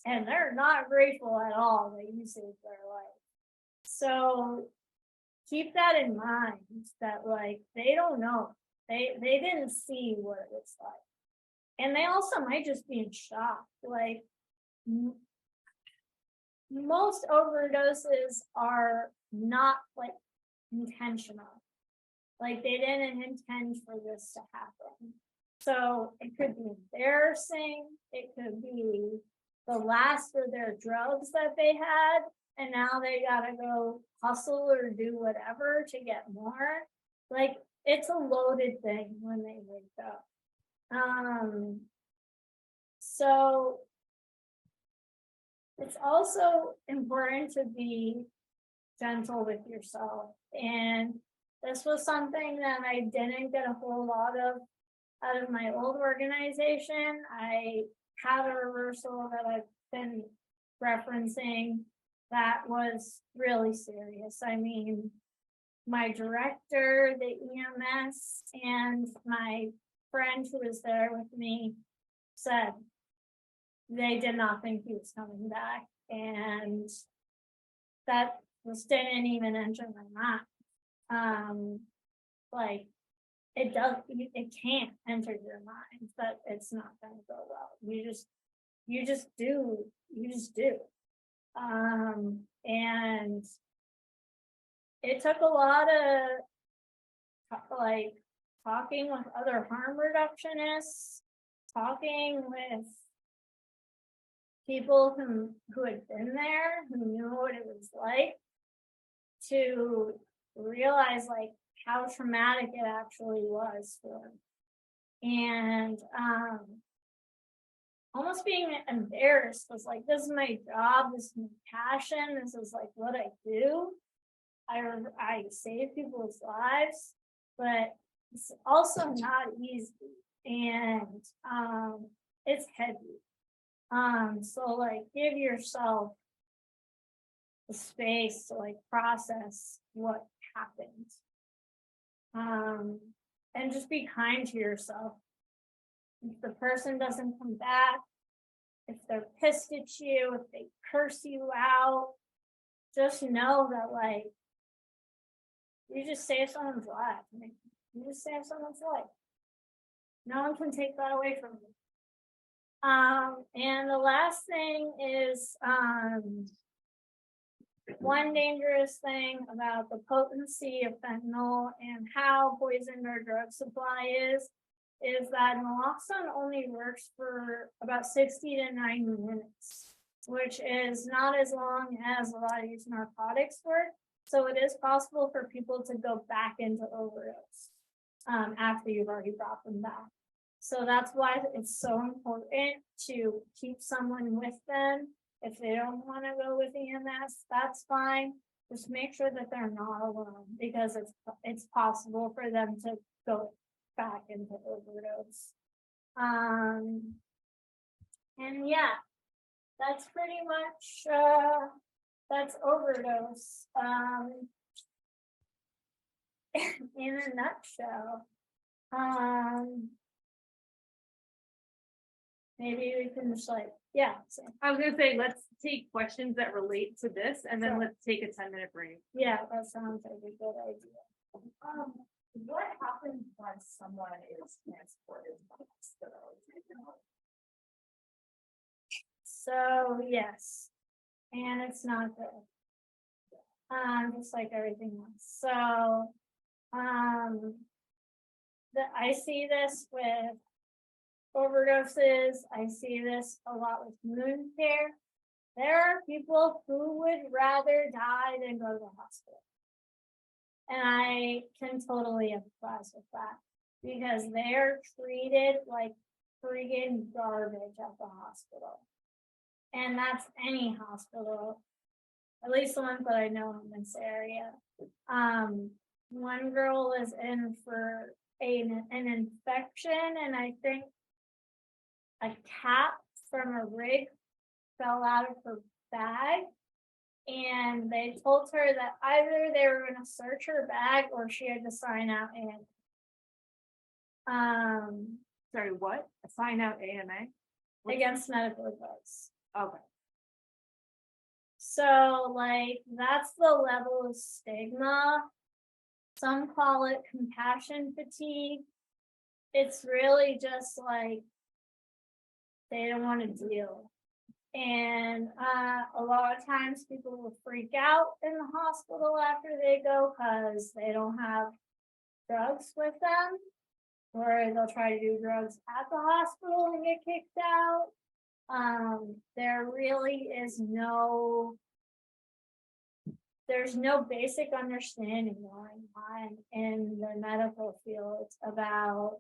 and they're not grateful at all that you saved their life. So keep that in mind, that like they don't know, they didn't see what it was like, and they also might just be in shock. Like most overdoses are not like intentional. Like they didn't intend for this to happen. So it could be embarrassing. It could be the last of their drugs that they had, and now they gotta go hustle or do whatever to get more. Like it's a loaded thing when they wake up. So it's also important to be gentle with yourself. And this was something that I didn't get a whole lot of out of my old organization. I had a reversal that I've been referencing that was really serious. I mean, my director, the EMS, and my friend who was there with me said they did not think he was coming back. And that just didn't even enter my mind. Like it can't enter your mind that it's not gonna go well. You just do. And it took a lot of like talking with other harm reductionists, talking with people who had been there, who knew what it was like, to realize like how traumatic it actually was for them. And almost being embarrassed was like, this is my job, this is my passion, this is like what I do. I save people's lives, but it's also not easy, and it's heavy. So like give yourself the space to like process what happened. And just be kind to yourself. If the person doesn't come back, if they're pissed at you, if they curse you out, just know that like you just saved someone's life. You just saved someone's life. No one can take that away from you. And the last thing is one dangerous thing about the potency of fentanyl and how poisoned our drug supply is that naloxone only works for about 60 to 90 minutes, which is not as long as a lot of these narcotics work. So it is possible for people to go back into overdose after you've already brought them back. So that's why it's so important to keep someone with them. If they don't want to go with EMS, that's fine. Just make sure that they're not alone, because it's possible for them to go back into overdose. And yeah, that's pretty much that's overdose in a nutshell. Maybe we can just like Yeah, so, I was gonna say, let's take questions that relate to this and then Sure. let's take a 10-minute break. yeah, that sounds like a good idea. What happens when someone is transported to the hospital? So, yes, and it's not good. Just like everything else, so, I see this with overdoses, I see this a lot with wound care. There are people who would rather die than go to the hospital. And I can totally empathize with that, because they're treated like friggin' garbage at the hospital. And that's any hospital, at least the ones that I know in this area. One girl was in for an infection, and I think a cap from a rig fell out of her bag. And they told her that either they were gonna search her bag or she had to sign out and Sorry, what? Sign out AMA? against medical advice. Okay. So, like, that's the level of stigma. Some call it compassion fatigue. It's really just like they don't want to deal. And a lot of times people will freak out in the hospital after they go because they don't have drugs with them, or they'll try to do drugs at the hospital and get kicked out. There really is there's no basic understanding going on in the medical field about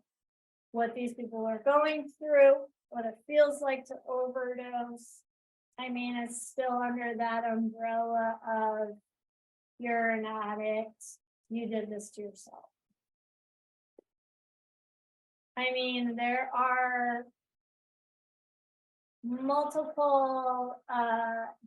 what these people are going through, what it feels like to overdose. I mean, it's still under that umbrella of you're an addict, you did this to yourself. I mean, there are multiple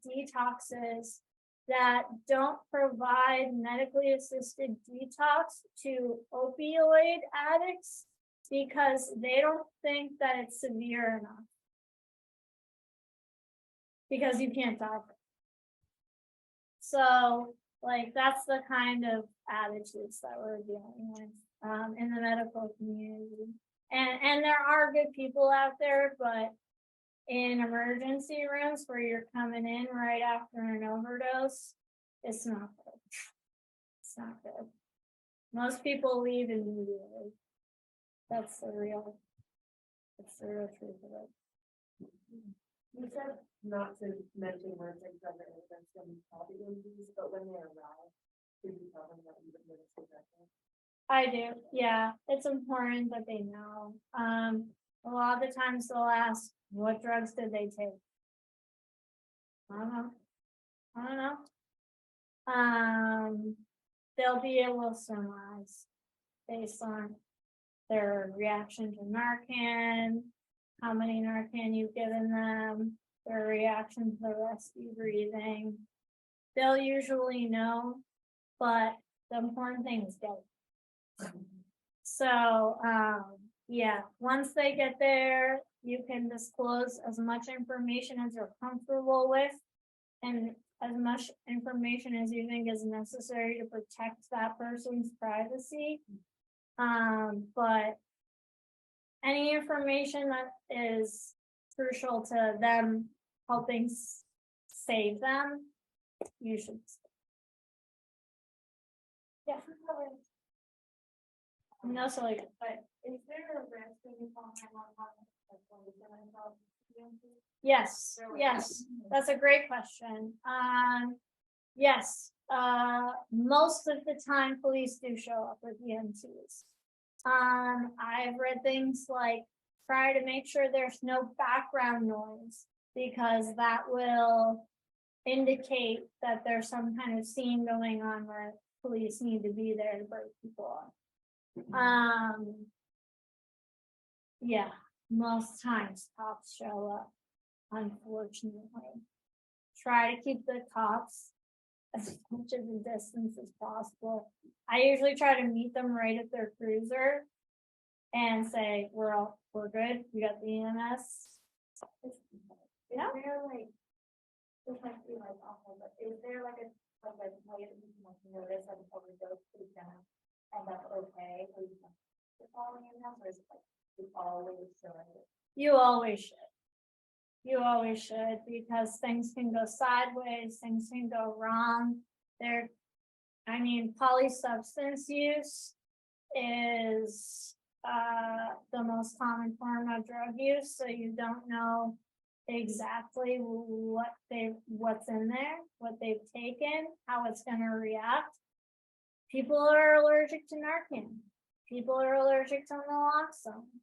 detoxes that don't provide medically assisted detox to opioid addicts because they don't think that it's severe enough. Because you can't die from it. So, like, that's the kind of attitudes that we're dealing with in the medical community. And there are good people out there, but in emergency rooms where you're coming in right after an overdose, it's not good. It's not good. Most people leave immediately. That's the real truth of it. You said not to mention words like drug or anything from opioid use, but when they arrive, did you tell them that you would minister that? I do, yeah. It's important that they know. A lot of the times they'll ask, what drugs did they take? I don't know. They'll be able to surmise based on their reaction to Narcan, how many Narcan you've given them, their reaction to the rescue breathing. They'll usually know, but the important thing is get it. So, yeah, once they get there, you can disclose as much information as you're comfortable with and as much information as you think is necessary to protect that person's privacy. But any information that is crucial to them helping save them, you should. Yeah. No, so like, but is there a risk when you call 911? Yes, yes, that's a great question. Yes, most of the time police do show up with EMTs. I've read things like try to make sure there's no background noise because that will indicate that there's some kind of scene going on where police need to be there to break people up. Yeah, most times cops show up, unfortunately. Try to keep the cops as much of a distance as possible. I usually try to meet them right at their cruiser and say, we're good, we got the EMS. Yeah. Is there like, this might be like awful, but is there like a way that you can like notice that an overdose is gonna end up okay? Or you can following in that, or is it like you always should? You always should. You always should, because things can go sideways, things can go wrong. I mean, polysubstance use is the most common form of drug use, so you don't know exactly what's in there, what they've taken, how it's gonna react. People are allergic to Narcan. People are allergic to naloxone.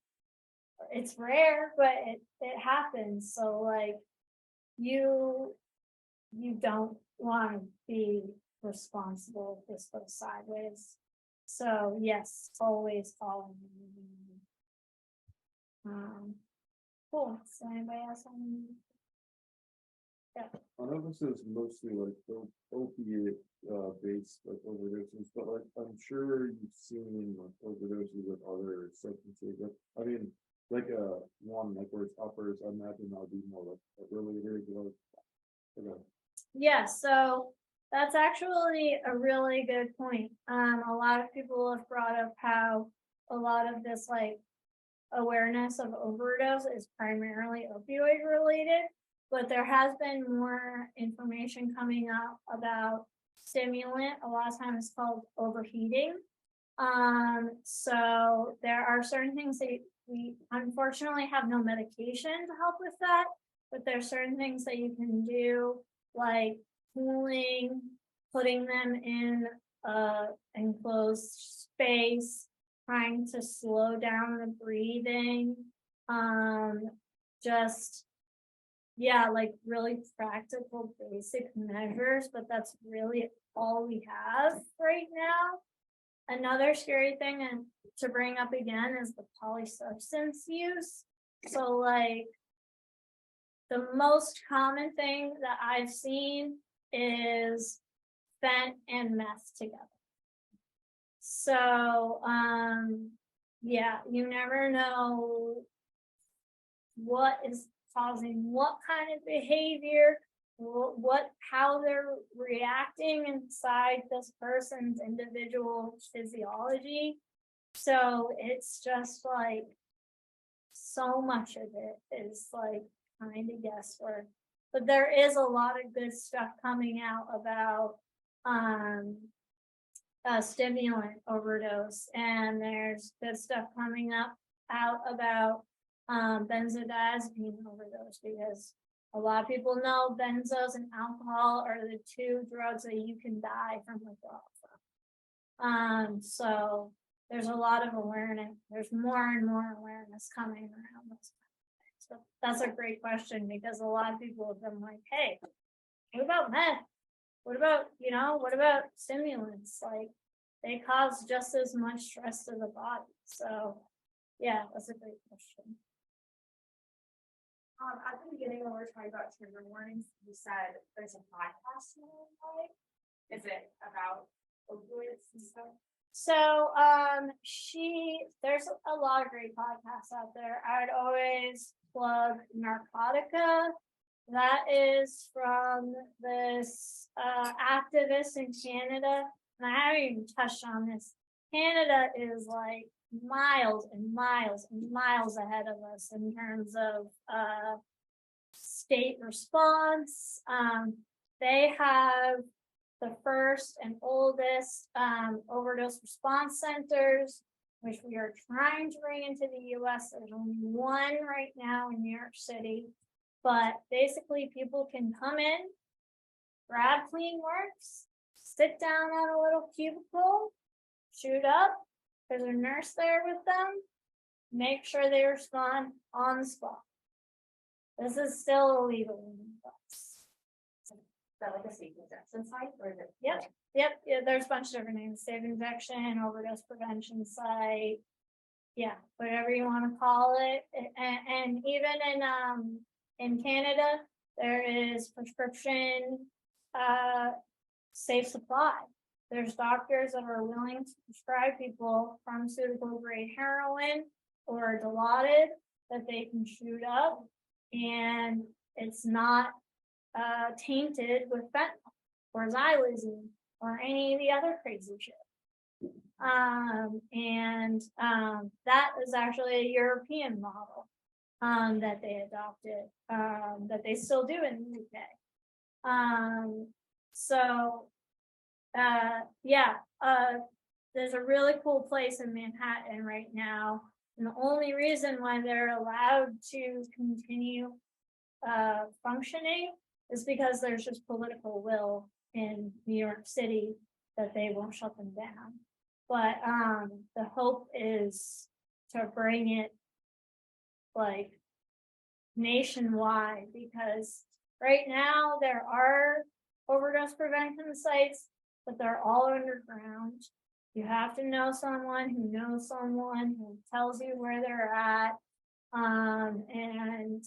It's rare, but it happens. So like you don't want to be responsible if this goes sideways. So yes, always follow me. Cool. So anybody else on? I know this is mostly like opiate based like overdoses, but like I'm sure you've seen like overdoses with other substances. I mean, like one like where it's uppers, I imagine that would be more like related like Yeah, so that's actually a really good point. A lot of people have brought up how a lot of this like awareness of overdose is primarily opioid related, but there has been more information coming out about stimulant. A lot of times it's called overheating. So there are certain things that we unfortunately have no medication to help with that, but there are certain things that you can do, like cooling, putting them in a enclosed space, trying to slow down the breathing, just like really practical basic measures, but that's really all we have right now. Another scary thing and to bring up again is the polysubstance use. So like the most common thing that I've seen is fent and meth together. So yeah, you never know what is causing what kind of behavior, how they're reacting inside this person's individual physiology. So it's just like so much of it is like kind of guesswork. But there is a lot of good stuff coming out about stimulant overdose, and there's good stuff coming out about benzodiazepine overdose, because a lot of people know benzos and alcohol are the two drugs that you can die from withdrawal from. So there's a lot of awareness. There's more and more awareness coming around this. So that's a great question, because a lot of people have been like, hey, what about meth? What about stimulants? Like they cause just as much stress to the body. So yeah, that's a great question. At the beginning when we were talking about trigger warnings, you said there's a podcast you like. Is it about opioids and stuff? So there's a lot of great podcasts out there. I'd always plug Narcotica. That is from this activist in Canada, and I haven't even touched on this. Canada is like miles and miles and miles ahead of us in terms of state response. They have the first and oldest overdose response centers, which we are trying to bring into the US. There's only one right now in New York City, but basically people can come in, grab Clean Works, sit down at a little cubicle, shoot up. There's a nurse there with them, make sure they respond on the spot. This is still illegal in the US. Is that like a safe injection site, or is it? Yep. Yeah, there's a bunch of different names: safe injection, overdose prevention site. Yeah, whatever you want to call it. And even in Canada, there is prescription safe supply. There's doctors that are willing to prescribe people pharmaceutical grade heroin or Dilaudid that they can shoot up, and it's not tainted with fentanyl or xylazine or any of the other crazy shit. That is actually a European model that they adopted, that they still do in the UK. There's a really cool place in Manhattan right now. And the only reason why they're allowed to continue functioning is because there's just political will in New York City that they won't shut them down. But the hope is to bring it like nationwide, because right now there are overdose prevention sites, but they're all underground. You have to know someone who knows someone who tells you where they're at. And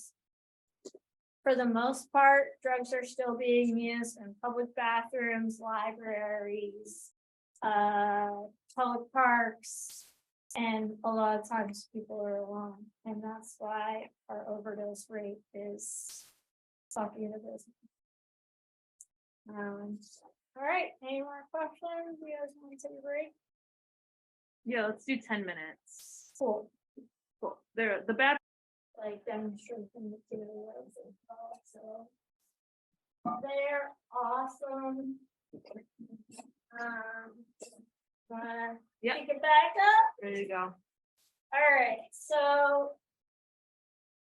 for the most part, drugs are still being used in public bathrooms, libraries, public parks, and a lot of times people are alone. And that's why our overdose rate is sucking the business. All right, any more questions? You guys want to take a break? Yeah, let's do 10 minutes. Cool. Cool. There, the bad. Like demonstration materials and stuff, so they're awesome. Wanna Yep. pick it back up? There you go. All right, so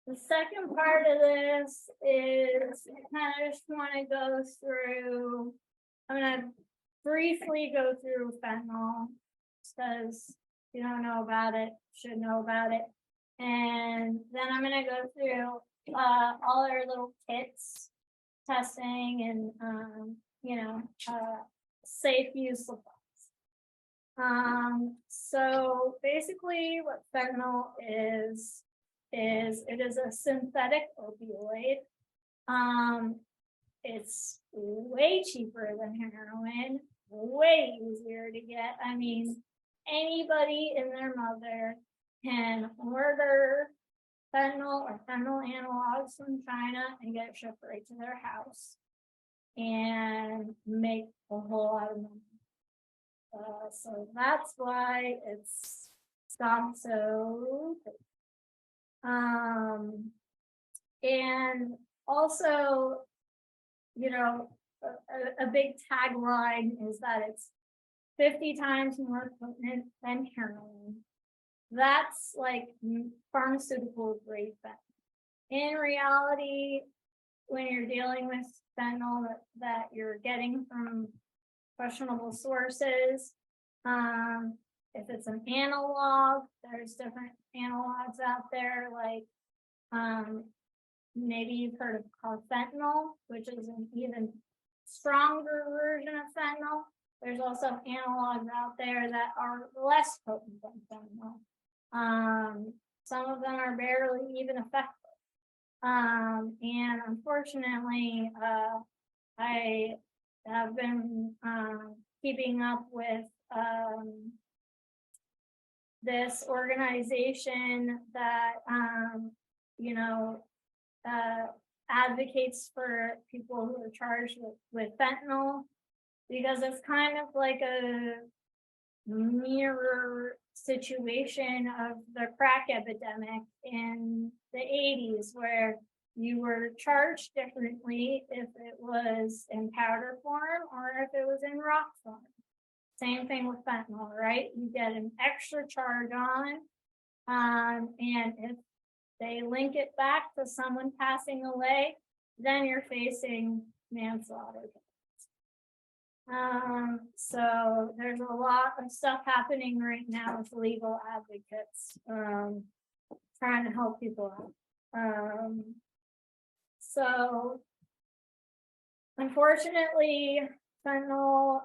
the second part of this is I kind of just want to go through. I'm gonna briefly go through fentanyl because if you don't know about it, should know about it. And then I'm gonna go through all our little kits, testing, and safe use supplies. So basically, what fentanyl is it is a synthetic opioid. It's way cheaper than heroin, way easier to get. I mean, anybody and their mother can order fentanyl or fentanyl analogs from China and get it shipped right to their house and make a whole lot of money. So that's why it's gone so good. And also, a big tagline is that it's 50 times more potent than heroin. That's like pharmaceutical grade fentanyl. In reality, when you're dealing with fentanyl that you're getting from questionable sources, if it's an analog, there's different analogs out there, like maybe you've heard of carfentanil, which is an even stronger version of fentanyl. There's also analogs out there that are less potent than fentanyl. Some of them are barely even effective. And unfortunately, I have been keeping up with this organization that advocates for people who are charged with fentanyl, because it's kind of like a mirror situation of the crack epidemic in the 80s, where you were charged differently if it was in powder form or if it was in rock form. Same thing with fentanyl, right? You get an extra charge on, and if they link it back to someone passing away, then you're facing manslaughter. So there's a lot of stuff happening right now with legal advocates, trying to help people out. So unfortunately, fentanyl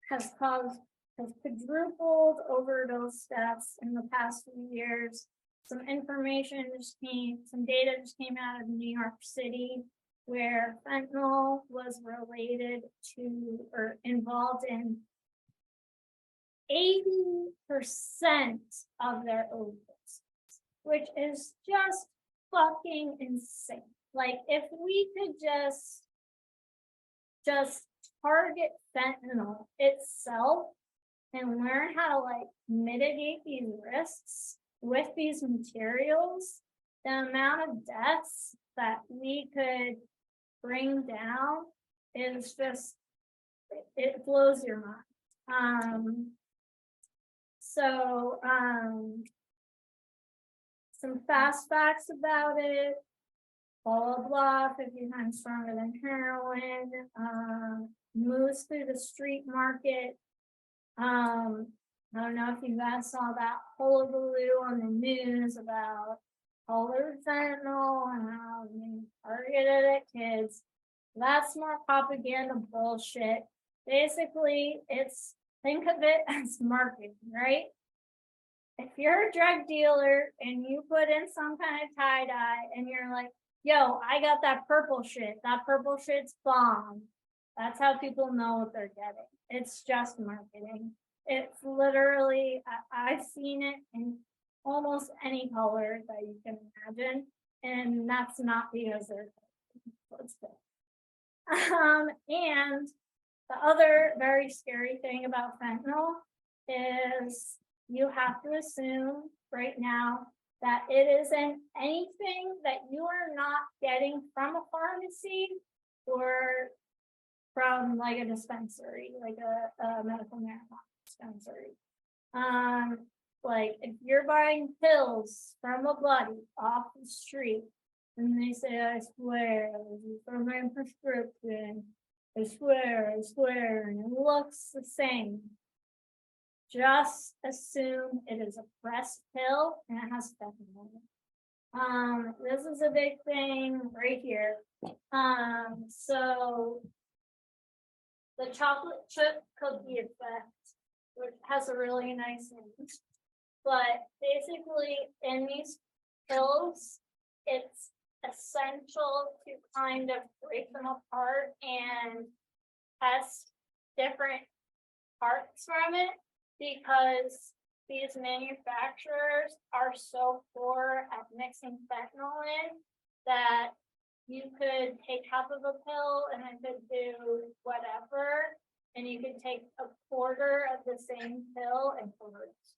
has quadrupled overdose deaths in the past few years. Some data just came out of New York City, where fentanyl was related to or involved in 80% of their overdoses, which is just fucking insane. Like, if we could just target fentanyl itself and learn how to like mitigate these risks with these materials, the amount of deaths that we could bring down is just, it blows your mind. Some fast facts about it. Blah, blah, blah, 50 times stronger than heroin, moves through the street market. I don't know if you guys saw that hullabaloo on the news about colored fentanyl and how they targeted at kids. That's more propaganda bullshit. Basically, think of it as marketing, right? If you're a drug dealer and you put in some kind of tie-dye and you're like, yo, I got that purple shit. That purple shit's bomb. That's how people know what they're getting. It's just marketing. It's literally, I've seen it in almost any color that you can imagine. And that's not because they're close to. And the other very scary thing about fentanyl is you have to assume right now that it isn't anything that you are not getting from a pharmacy or from like a dispensary, like a medical marijuana dispensary. Like if you're buying pills from a buddy off the street and they say, I swear, this is for my prescription, I swear, and it looks the same. Just assume it is a pressed pill and it has fentanyl in it. This is a big thing right here. So the chocolate chip cookie effect, which has a really nice name, but basically in these pills, it's essential to kind of break them apart and test different parts from it, because these manufacturers are so poor at mixing fentanyl in that you could take half of a pill and it could do whatever, and you could take a quarter of the same pill and overdose.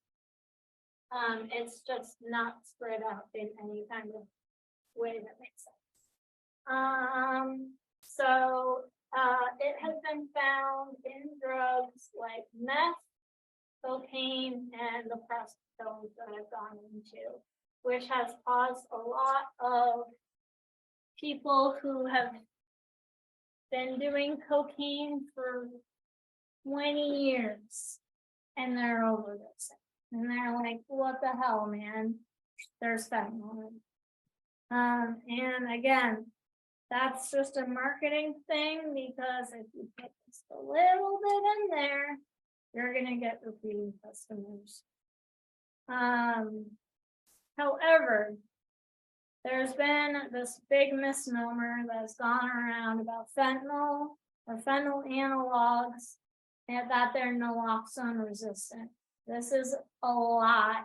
It's just not spread out in any kind of way that makes sense. It has been found in drugs like meth, cocaine, and the pressed pills that I've gone into, which has caused a lot of people who have been doing cocaine for 20 years and they're overdosing. And they're like, what the hell, man? There's fentanyl. And again, that's just a marketing thing, because if you put just a little bit in there, you're gonna get repeating customers. However, there's been this big misnomer that's gone around about fentanyl or fentanyl analogs and that they're naloxone resistant. This is a lie.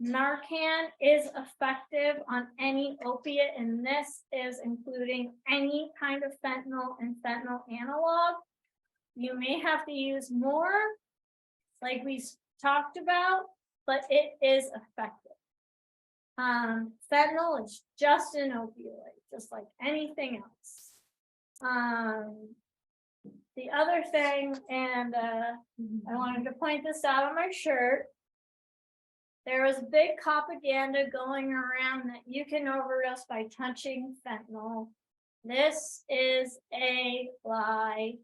Narcan is effective on any opiate, and this is including any kind of fentanyl and fentanyl analog. You may have to use more, like we talked about, but it is effective. Fentanyl is just an opioid, just like anything else. The other thing, and I wanted to point this out on my shirt, there was big propaganda going around that you can overdose by touching fentanyl. This is a lie.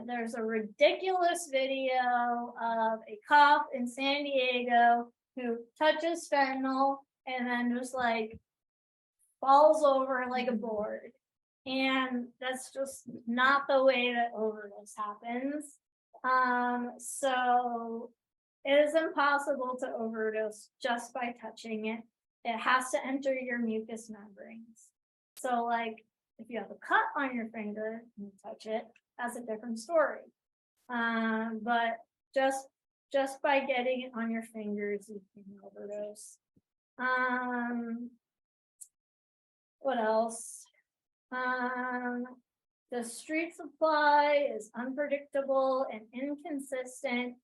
There's a ridiculous video of a cop in San Diego who touches fentanyl and then just like falls over like a board. And that's just not the way that overdose happens. So it is impossible to overdose just by touching it. It has to enter your mucous membranes. So like if you have a cut on your finger and you touch it, that's a different story. But just just by getting it on your fingers, you can overdose. What else? The street supply is unpredictable and inconsistent.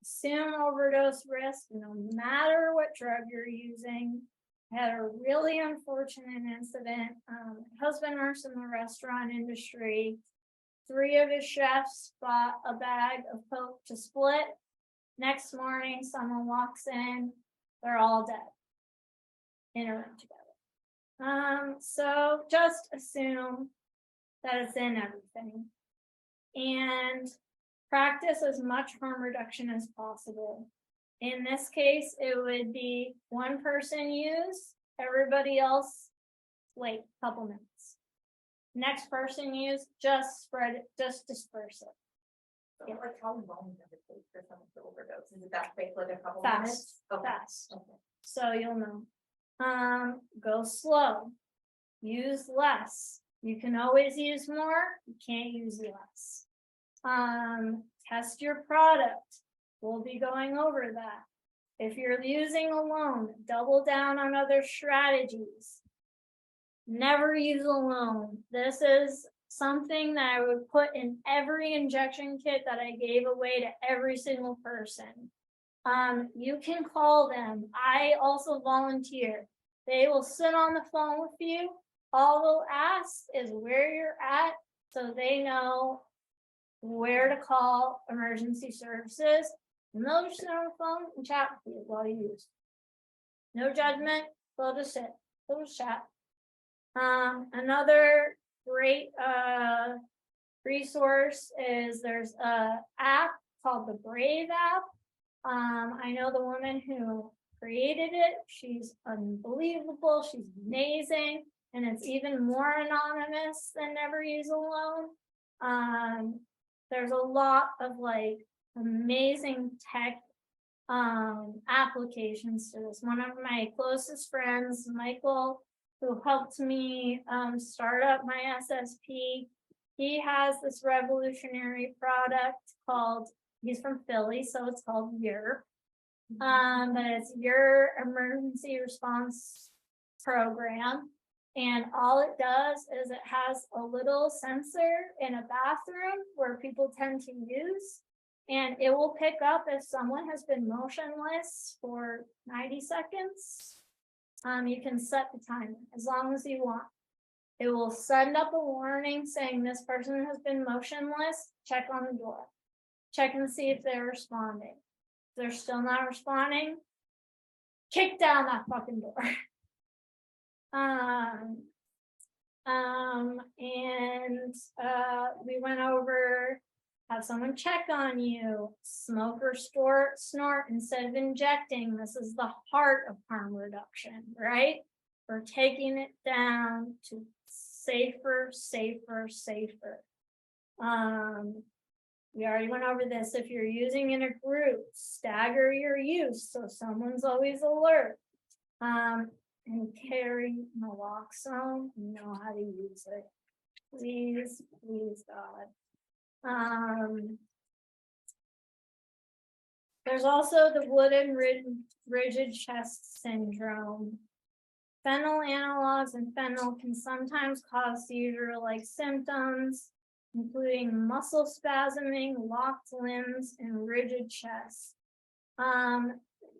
Assume overdose risk no matter what drug you're using. I had a really unfortunate incident. Husband works in the restaurant industry. 3 of his chefs bought a bag of Coke to split. Next morning, someone walks in, they're all dead in a room together. So just assume that it's in everything and practice as much harm reduction as possible. In this case, it would be one person use, everybody else wait a couple minutes. Next person use, just spread it, just disperse it. So, like, how long does it take for someone to overdose? Is it that quick, like a couple Fast, minutes? Okay. fast. Okay. So you'll know. Go slow, use less. You can always use more, you can't use less. Test your product. We'll be going over that. If you're using alone, double down on other strategies. Never use alone. This is something that I would put in every injection kit that I gave away to every single person. You can call them. I also volunteer. They will sit on the phone with you. All they'll ask is where you're at so they know where to call emergency services. And they'll just sit on the phone and chat with you while you use. No judgment, they'll just sit, they'll just chat. Another great resource is there's a app called the Brave app. I know the woman who created it. She's unbelievable. She's amazing. And it's even more anonymous than Never Use Alone. There's a lot of like amazing tech applications to this. One of my closest friends, Michael, who helped me start up my SSP, he has this revolutionary product called, he's from Philly, so it's called Your. But it's Your Emergency Response Program. And all it does is it has a little sensor in a bathroom where people tend to use, and it will pick up if someone has been motionless for 90 seconds. You can set the timer as long as you want. It will send up a warning saying this person has been motionless, check on the door. Check and see if they're responding. If they're still not responding, kick down that fucking door. We went over, have someone check on you, smoke or snort instead of injecting. This is the heart of harm reduction, right? We're taking it down to safer. We already went over this. If you're using in a group, stagger your use so someone's always alert. And carry naloxone, you know how to use it. Please, God. There's also the wooden rigid chest syndrome. Phenyl analogs and phenyl can sometimes cause seizure-like symptoms, including muscle spasming, locked limbs, and rigid chest.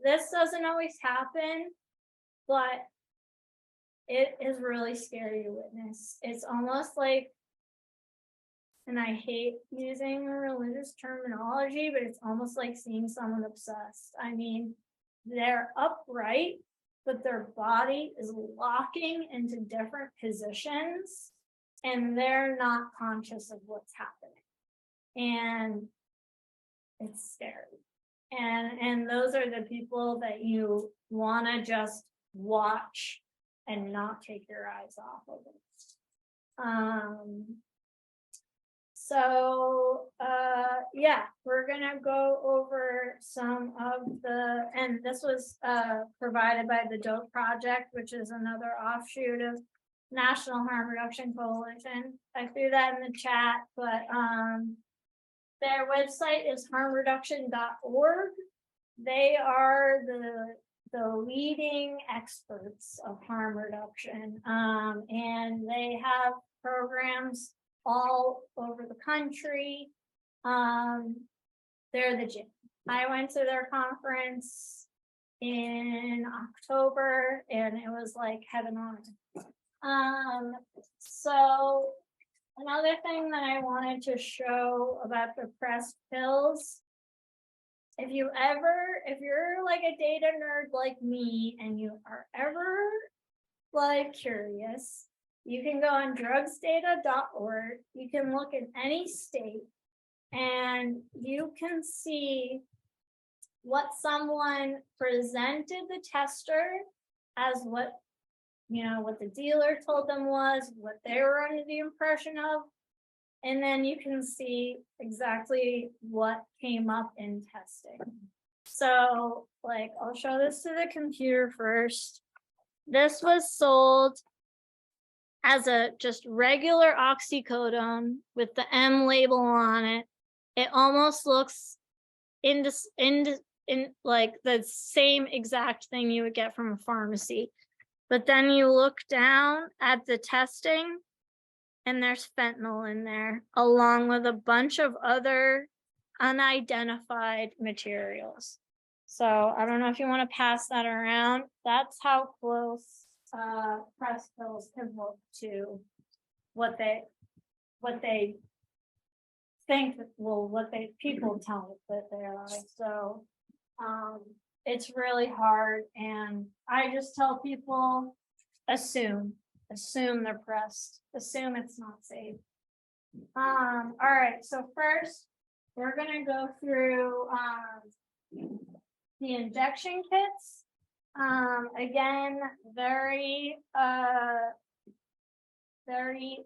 This doesn't always happen, but it is really scary to witness. It's almost like, and I hate using religious terminology, but it's almost like seeing someone obsessed. I mean, they're upright, but their body is locking into different positions and they're not conscious of what's happening. And it's scary. And those are the people that you want to just watch and not take your eyes off of it. Yeah, we're gonna go over some of the, and this was provided by the DOPE Project, which is another offshoot of National Harm Reduction Coalition. I threw that in the chat, but their website is harmreduction.org. they are the leading experts of harm reduction. And they have programs all over the country. They're the gym. I went to their conference in October and it was like heaven on earth. So another thing that I wanted to show about the pressed pills, if you're like a data nerd like me and you are ever like curious, you can go on drugsdata.org. You can look in any state and you can see what someone presented the tester as, what the dealer told them was, what they were under the impression of, and then you can see exactly what came up in testing. So, like, I'll show this to the computer first. This was sold as a just regular oxycodone with the M label on it. It almost looks in like the same exact thing you would get from a pharmacy. But then you look down at the testing and there's fentanyl in there, along with a bunch of other unidentified materials. So I don't know if you want to pass that around. That's how close press pills can look to what they think, well, what people tell us that they are. So it's really hard, and I just tell people, assume they're pressed, assume it's not safe. All right, so first we're gonna go through the injection kits. Again, very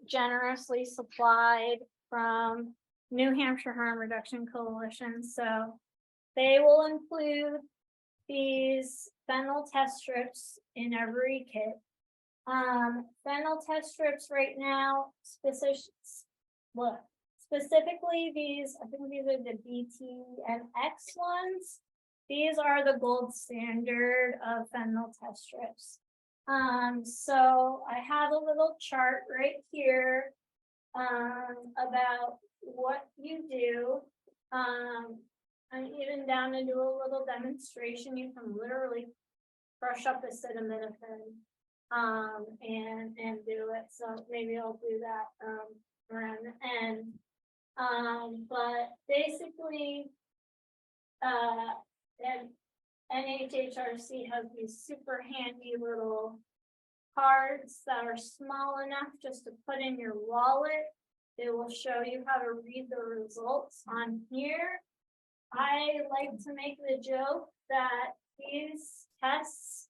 generously supplied from New Hampshire Harm Reduction Coalition. So they will include these fentanyl test strips in every kit. Fentanyl test strips right now, specifically these, I think these are the BT and X ones. These are the gold standard of fentanyl test strips. So I have a little chart right here about what you do. I'm even down to do a little demonstration. You can literally brush up acetaminophen and do it. So maybe I'll do that around the end. But basically, and NHHRC has these super handy little cards that are small enough just to put in your wallet. They will show you how to read the results on here. I like to make the joke that these tests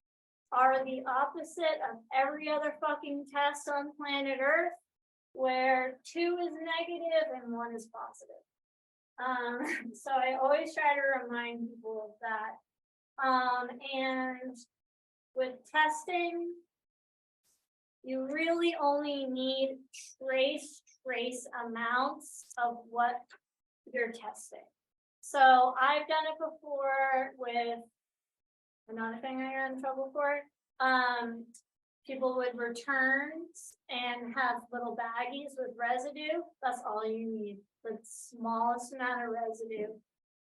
are the opposite of every other fucking test on planet Earth, where 2 is negative and 1 is positive. So I always try to remind people of that. And with testing, you really only need trace amounts of what you're testing. So I've done it before with another thing I got in trouble for. People would return and have little baggies with residue. That's all you need, the smallest amount of residue.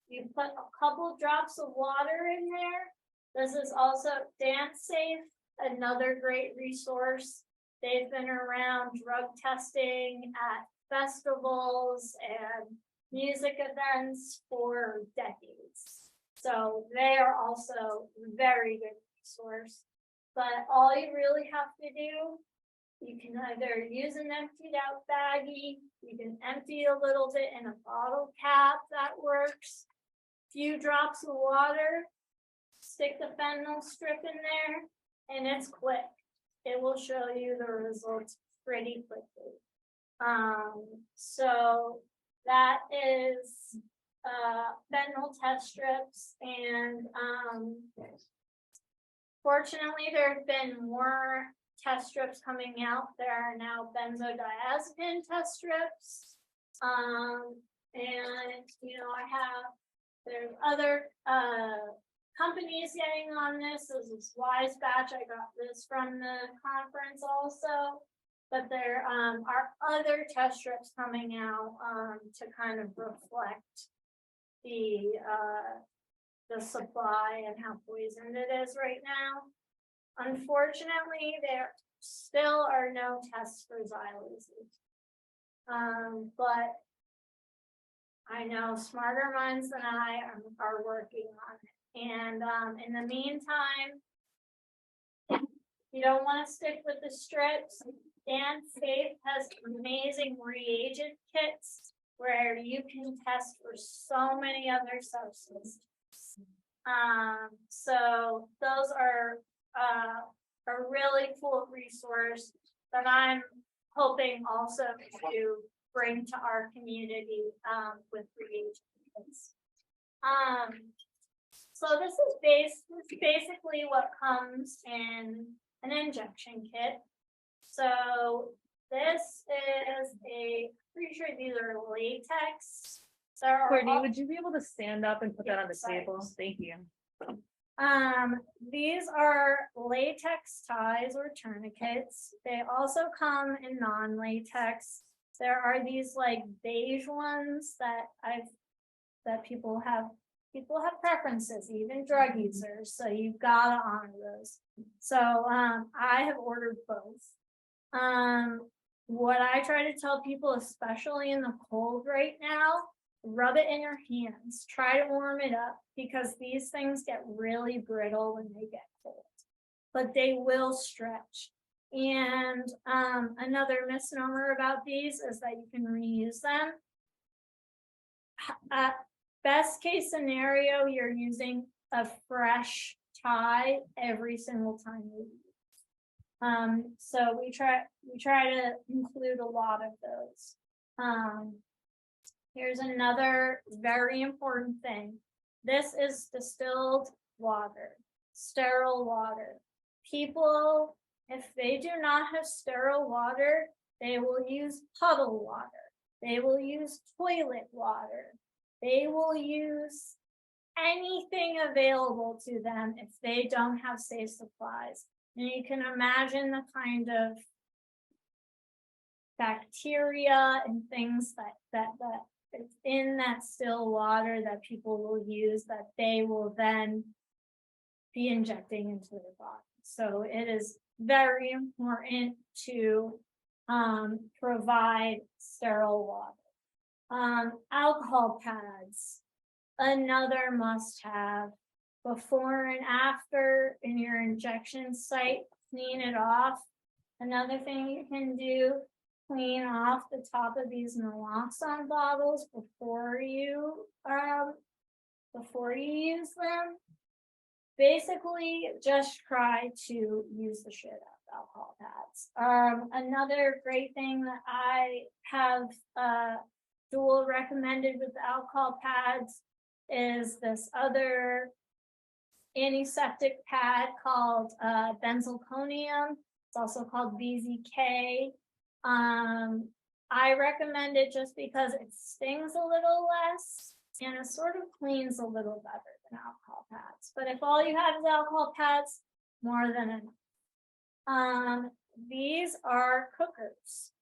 You put a couple drops of water in there. This is also Dance Safe, another great resource. They've been around drug testing at festivals and music events for decades. So they are also very good resource. But all you really have to do, you can either use an emptied out baggie, you can empty a little bit in a bottle cap, that works. Few drops of water, stick the fentanyl strip in there, and it's quick. It will show you the results pretty quickly. So that is fentanyl test strips, and fortunately there have been more test strips coming out. There are now benzodiazepine test strips. And I have There's other companies getting on this. This is Wise Batch. I got this from the conference also. But there are other test strips coming out to kind of reflect the supply and how poisoned it is right now. Unfortunately, there still are no tests for xylazine. But I know smarter minds than I are working on it. And in the meantime, you don't want to stick with the strips. Dan Faith has amazing reagent kits where you can test for so many other substances. So those are a really cool resource that I'm hoping also to bring to our community with reagent kits. So this is basically what comes in an injection kit. So this is pretty sure these are latex. Courtney, would you be able to stand up and put that on the sorry. table? Thank you. These are latex ties or tourniquets. They also come in non-latex. There are these like beige ones that people have preferences, even drug users. So you've got to honor those. So I have ordered both. What I try to tell people, especially in the cold right now, rub it in your hands, try to warm it up, because these things get really brittle when they get cold, but they will stretch. And another misnomer about these is that you can reuse them. Best case scenario, you're using a fresh tie every single time you use. So we try to include a lot of those. Here's another very important thing. This is distilled water, sterile water. People, if they do not have sterile water, they will use puddle water. They will use toilet water. They will use anything available to them if they don't have safe supplies. And you can imagine the kind of bacteria and things that it's in that still water that people will use, that they will then be injecting into their body. So it is very important to provide sterile water. Alcohol pads, another must-have. Before and after in your injection site, clean it off. Another thing you can do, clean off the top of these naloxone bottles before you use them. Basically, just try to use the shit out of alcohol pads. Another great thing that I have dual recommended with the alcohol pads is this other antiseptic pad called benzalkonium. It's also called BZK. I recommend it just because it stings a little less and it sort of cleans a little better than alcohol pads. But if all you have is alcohol pads, more than enough. These are cookers.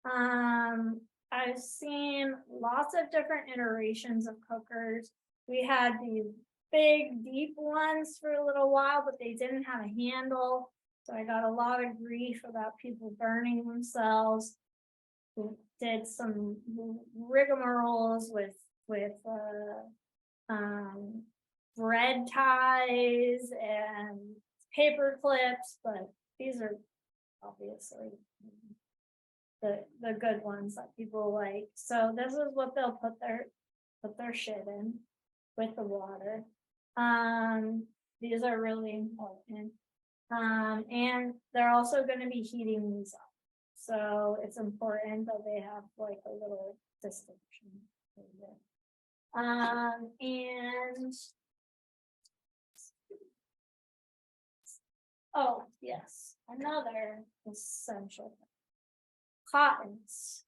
I've seen lots of different iterations of cookers. We had these big, deep ones for a little while, but they didn't have a handle. So I got a lot of grief about people burning themselves. We did some rigmaroles with bread ties and paper clips, but these are obviously the good ones that people like. So this is what they'll put their shit in with the water. These are really important. And they're also going to be heating these up. So it's important that they have like a little distinction. And oh yes, another essential thing. Cottons.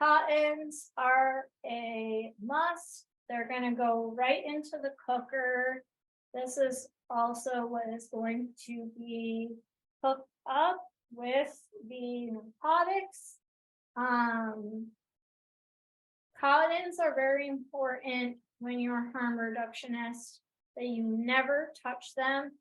Cottons are a must. They're gonna go right into the cooker. This is also what is going to be hooked up with the narcotics. Cottons are very important when you're a harm reductionist, that you never touch them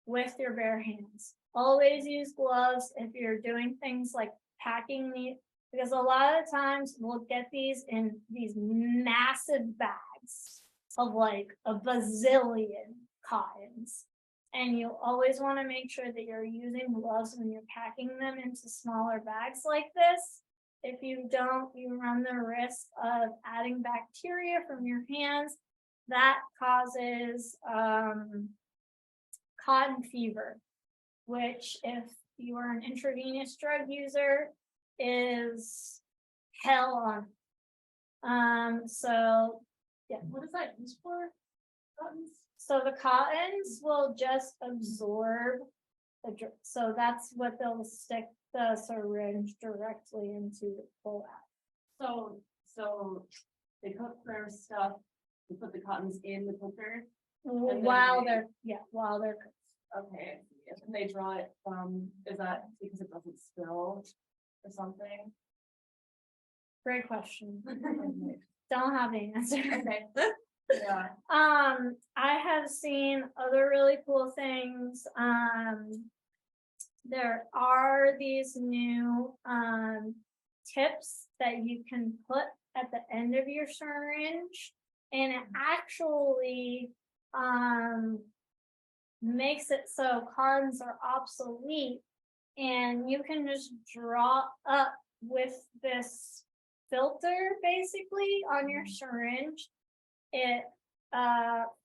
with your bare hands. Always use gloves if you're doing things like packing meat, because a lot of times we'll get these in these massive bags of like a bazillion cottons. And you always want to make sure that you're using gloves when you're packing them into smaller bags like this. If you don't, you run the risk of adding bacteria from your hands. That causes cotton fever, which if you are an intravenous drug user is hell on. So yeah. What is that used for? Cottons? So the cottons will just absorb so that's what they'll stick the syringe directly into the pull out. So they cook their stuff, they put the cottons in the cooker. While they're Okay, and they draw it from, is that because it doesn't spill or something? great question. Don't have the answer. Okay. Yeah. I have seen other really cool things. There are these new tips that you can put at the end of your syringe, and it actually makes it so cartons are obsolete, and you can just draw up with this filter basically on your syringe. It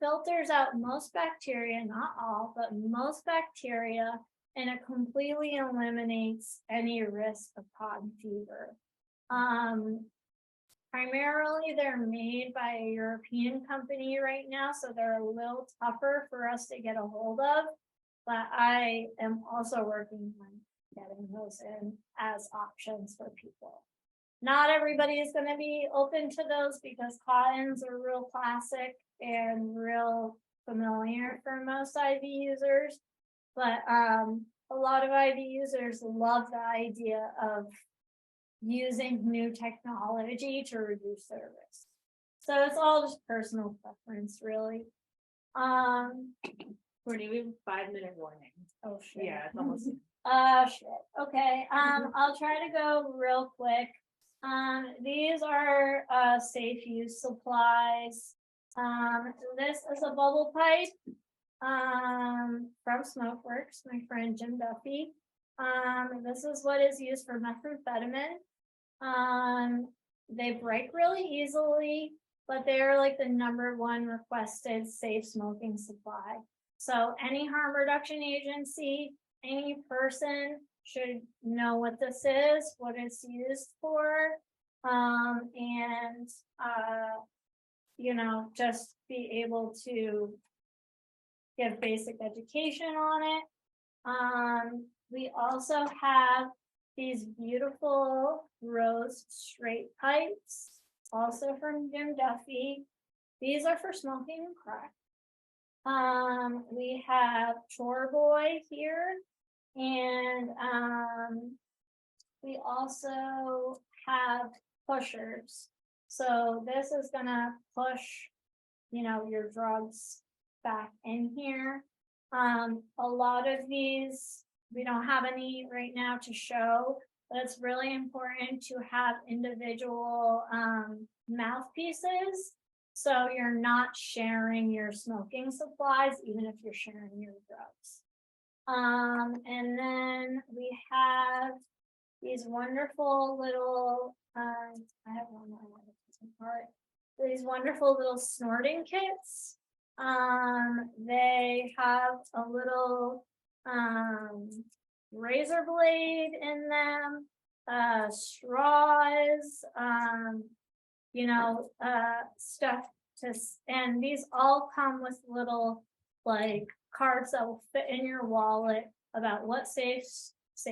filters out most bacteria, not all, but most bacteria, and it completely eliminates any risk of cotton fever. Primarily, they're made by a European company right now, so they're a little tougher for us to get a hold of, but I am also working on getting those in as options for people. Not everybody is going to be open to those because cottons are real classic and real familiar for most IV users. But a lot of IV users love the idea of using new technology to reduce their risk. So it's all just personal preference, really. Courtney, we have a 5-minute warning. Oh shit. Yeah, it's almost. Shit. Okay. I'll try to go real quick. These are safe use supplies. This is a bubble pipe from Smokeworks, my friend Jim Duffy. This is what is used for methamphetamine. They break really easily, but they're like the #1 requested safe smoking supply. So any harm reduction agency, any person should know what this is, what it's used for, and just be able to give basic education on it. We also have these beautiful rose straight pipes, also from Jim Duffy. These are for smoking and crack. We have Chore Boy here, and we also have pushers. So this is gonna push, your drugs back in here. A lot of these, we don't have any right now to show, but it's really important to have individual mouthpieces. So you're not sharing your smoking supplies, even if you're sharing your drugs. And then we have these wonderful little, I have one more part. These wonderful little snorting kits. They have a little razor blade in them, straws, stuff and these all come with little like cards that will fit in your wallet about what safe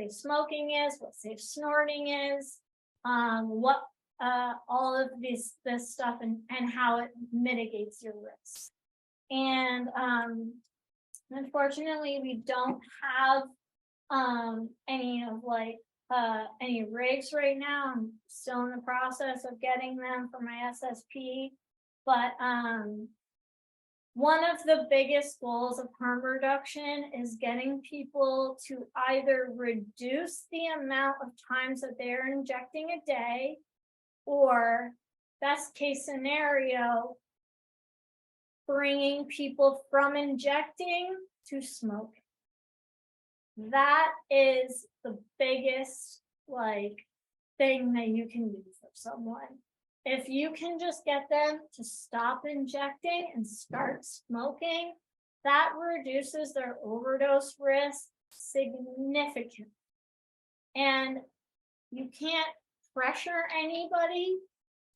smoking is, what safe snorting is, what all of this stuff and how it mitigates your risk. And unfortunately, we don't have any of like any rigs right now. I'm still in the process of getting them for my SSP, but one of the biggest goals of harm reduction is getting people to either reduce the amount of times that they're injecting a day, or best case scenario, bringing people from injecting to smoking. That is the biggest like thing that you can do for someone. If you can just get them to stop injecting and start smoking, that reduces their overdose risk significantly. And you can't pressure anybody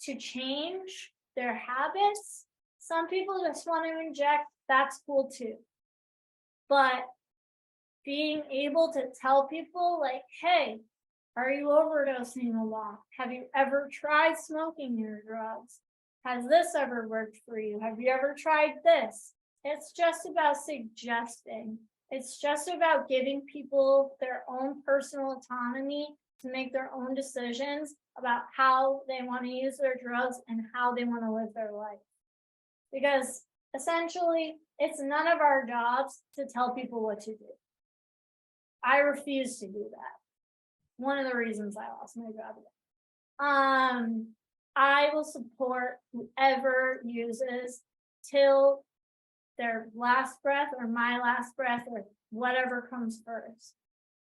to change their habits. Some people just want to inject, that's cool too. But being able to tell people like, hey, are you overdosing a lot? Have you ever tried smoking your drugs? Has this ever worked for you? Have you ever tried this? It's just about suggesting. It's just about giving people their own personal autonomy to make their own decisions about how they want to use their drugs and how they want to live their life. Because essentially, it's none of our jobs to tell people what to do. I refuse to do that. One of the reasons I lost my job. I will support whoever uses till their last breath or my last breath or whatever comes first.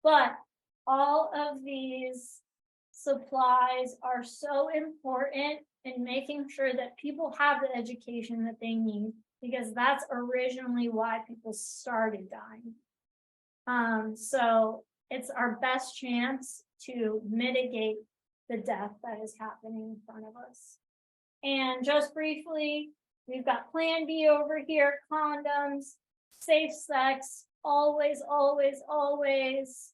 But all of these supplies are so important in making sure that people have the education that they need, because that's originally why people started dying. So it's our best chance to mitigate the death that is happening in front of us. And just briefly, we've got Plan B over here, condoms, safe sex, always, always, always.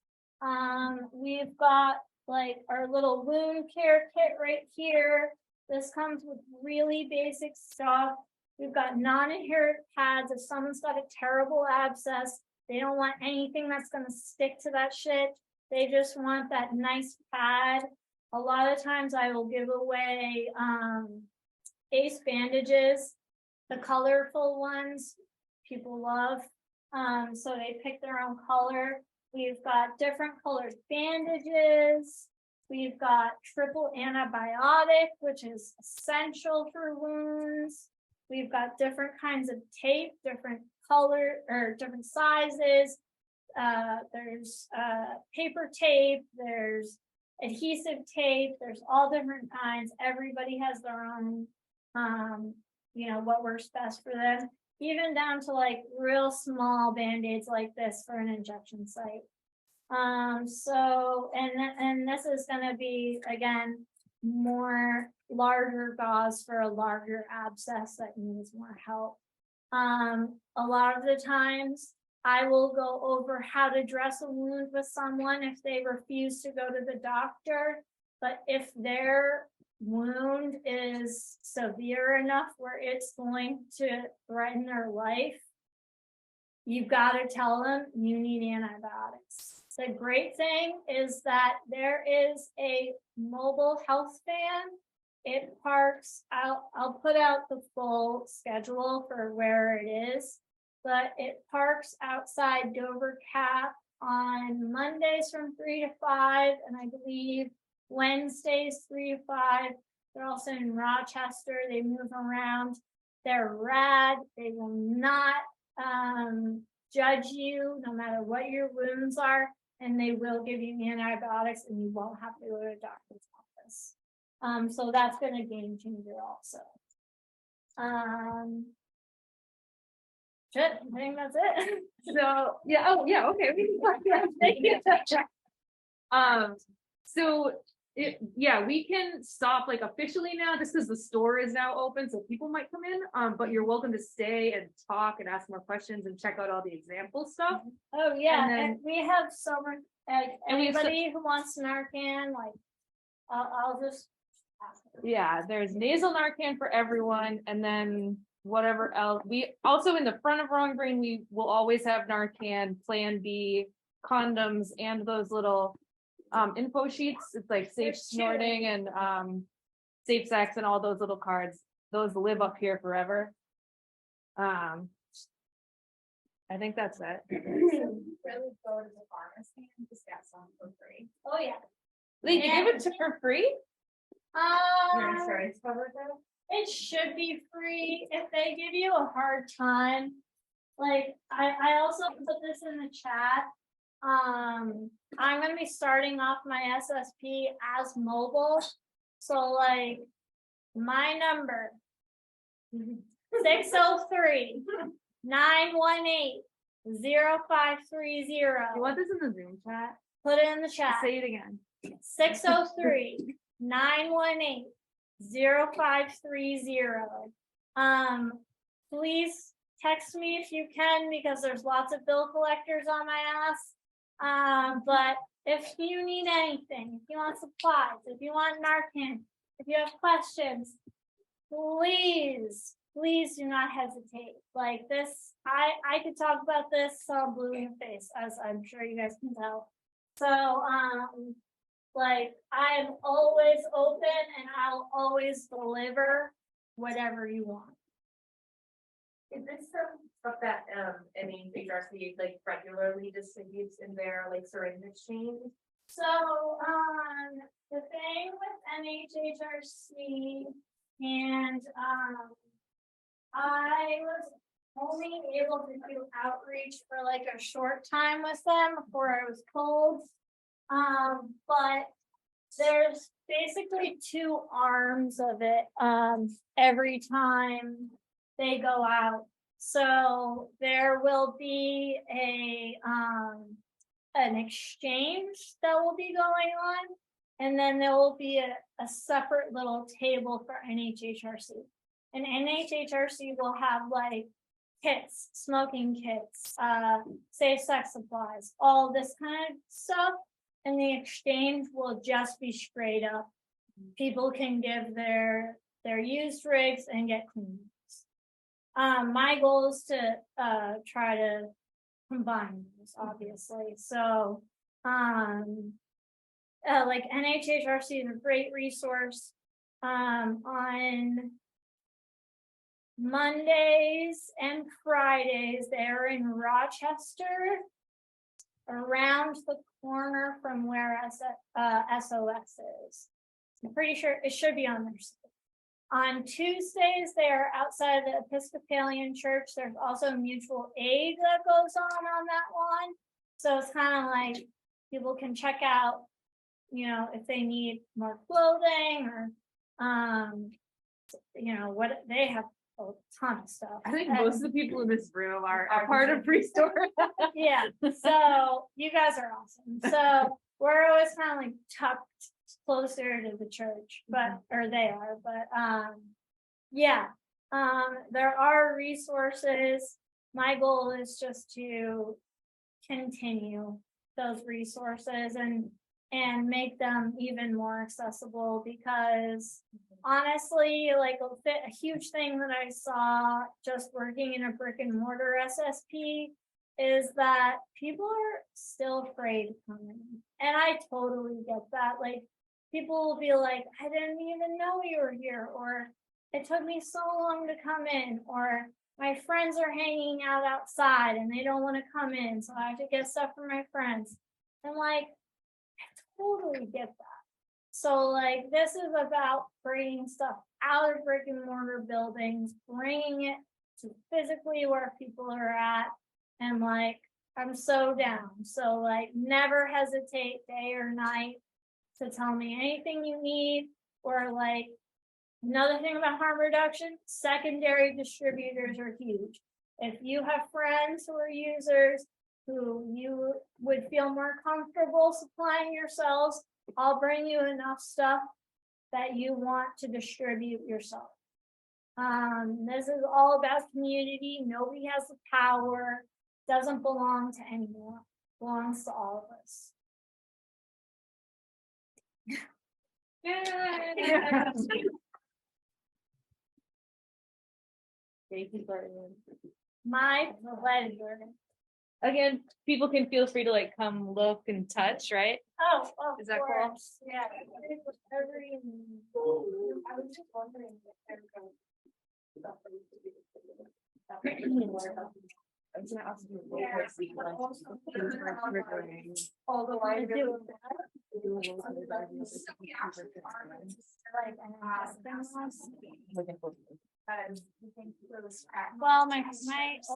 We've got like our little wound care kit right here. This comes with really basic stuff. We've got non-adherent pads. If someone's got a terrible abscess, they don't want anything that's going to stick to that shit. They just want that nice pad. A lot of times I will give away ace bandages, the colorful ones people love. So they pick their own color. We've got different colored bandages. We've got triple antibiotic, which is essential for wounds. We've got different kinds of tape, different color or different sizes. There's paper tape, there's adhesive tape, there's all different kinds. Everybody has their own, what works best for them, even down to like real small band-aids like this for an injection site. And this is going to be, again, more larger gauze for a larger abscess that needs more help. A lot of the times I will go over how to dress a wound with someone if they refuse to go to the doctor. But if their wound is severe enough where it's going to threaten their life, you've got to tell them you need antibiotics. The great thing is that there is a mobile health van. It parks out, I'll put out the full schedule for where it is, but it parks outside Dover Cap on Mondays from 3 to 5, and I believe Wednesdays 3 to 5. They're also in Rochester. They move around. They're rad. They will not judge you no matter what your wounds are, and they will give you antibiotics, and you won't have to go to a doctor's office. So that's been a game changer also. Shit, I think that's it. So, yeah, oh, yeah, okay. We can talk about that. We can stop like officially now, just because the store is now open, so people might come in, but you're welcome to stay and talk and ask more questions and check out all the example stuff. Oh yeah, And then- and we have so much, And we have anybody who wants Narcan, like, I'll just Yeah, there's nasal Narcan for everyone, and then whatever else. We also in the front of Wrong Brain, we will always have Narcan, Plan B, condoms, and those little info sheets. It's like safe There's two. snorting and safe sex and all those little cards. Those live up here forever. I think that's it. Really go to the pharmacy and just get some for free. Oh, yeah. They give it to for free? Your Um, insurance covered that? it should be free if they give you a hard time. Like, I also put this in the chat. I'm gonna be starting off my SSP as mobile. So like, my number. 603-918-0530. You want this in the Zoom chat? Put it in the chat. Say it again. 603-918-0530. Please text me if you can, because there's lots of bill collectors on my ass. But if you need anything, if you want supplies, if you want Narcan, if you have questions, please do not hesitate. Like this, I could talk about this so blue in the face, as I'm sure you guys can tell. So, like, I'm always open and I'll always deliver whatever you want. Is this some stuff that, HRC like regularly distributes in their like syringe exchange? So, the thing with NHHRC and, I was only able to do outreach for like a short time with them before I was told. But there's basically two arms of it, every time they go out. So there will be an exchange that will be going on, and then there will be a separate little table for NHHRC. And NHHRC will have like kits, smoking kits, safe sex supplies, all this kind of stuff. And the exchange will just be straight up. People can give their used rigs and get clean rigs. My goal is to try to combine this, obviously. So like NHHRC is a great resource. On Mondays and Fridays, they're in Rochester, around the corner from where SOS is. I'm pretty sure it should be on their site. On Tuesdays, they are outside of the Episcopalian Church. There's also mutual aid that goes on that one. So it's kind of like people can check out, if they need more clothing or, what they have. A ton of stuff. I think most of the people in this room are part of Pre-Store. Yeah, so you guys are awesome. So we're always kind of like tucked closer to the church, or they are, but yeah, there are resources. My goal is just to continue those resources and make them even more accessible, because honestly, like a huge thing that I saw just working in a brick and mortar SSP is that people are still afraid to come in. And I totally get that. Like, people will be like, I didn't even know you were here, or it took me so long to come in, or my friends are hanging out outside and they don't want to come in, so I have to get stuff for my friends. And like, I totally get that. So like, this is about bringing stuff out of brick and mortar buildings, bringing it to physically where people are at. And like, I'm so down. So like, never hesitate day or night to tell me anything you need. Or like, another thing about harm reduction, secondary distributors are huge. If you have friends who are users who you would feel more comfortable supplying yourselves, I'll bring you enough stuff that you want to distribute yourself. This is all about community. Nobody has the power. Doesn't belong to anyone. Belongs to all of us. Thank you, Brian. My pleasure. Again, people can feel free to like come look and touch, right? Oh, of Is that cool? course, yeah. Every- I was just wondering if everyone. I was gonna ask you. All the lines. Like, and then just- Well, my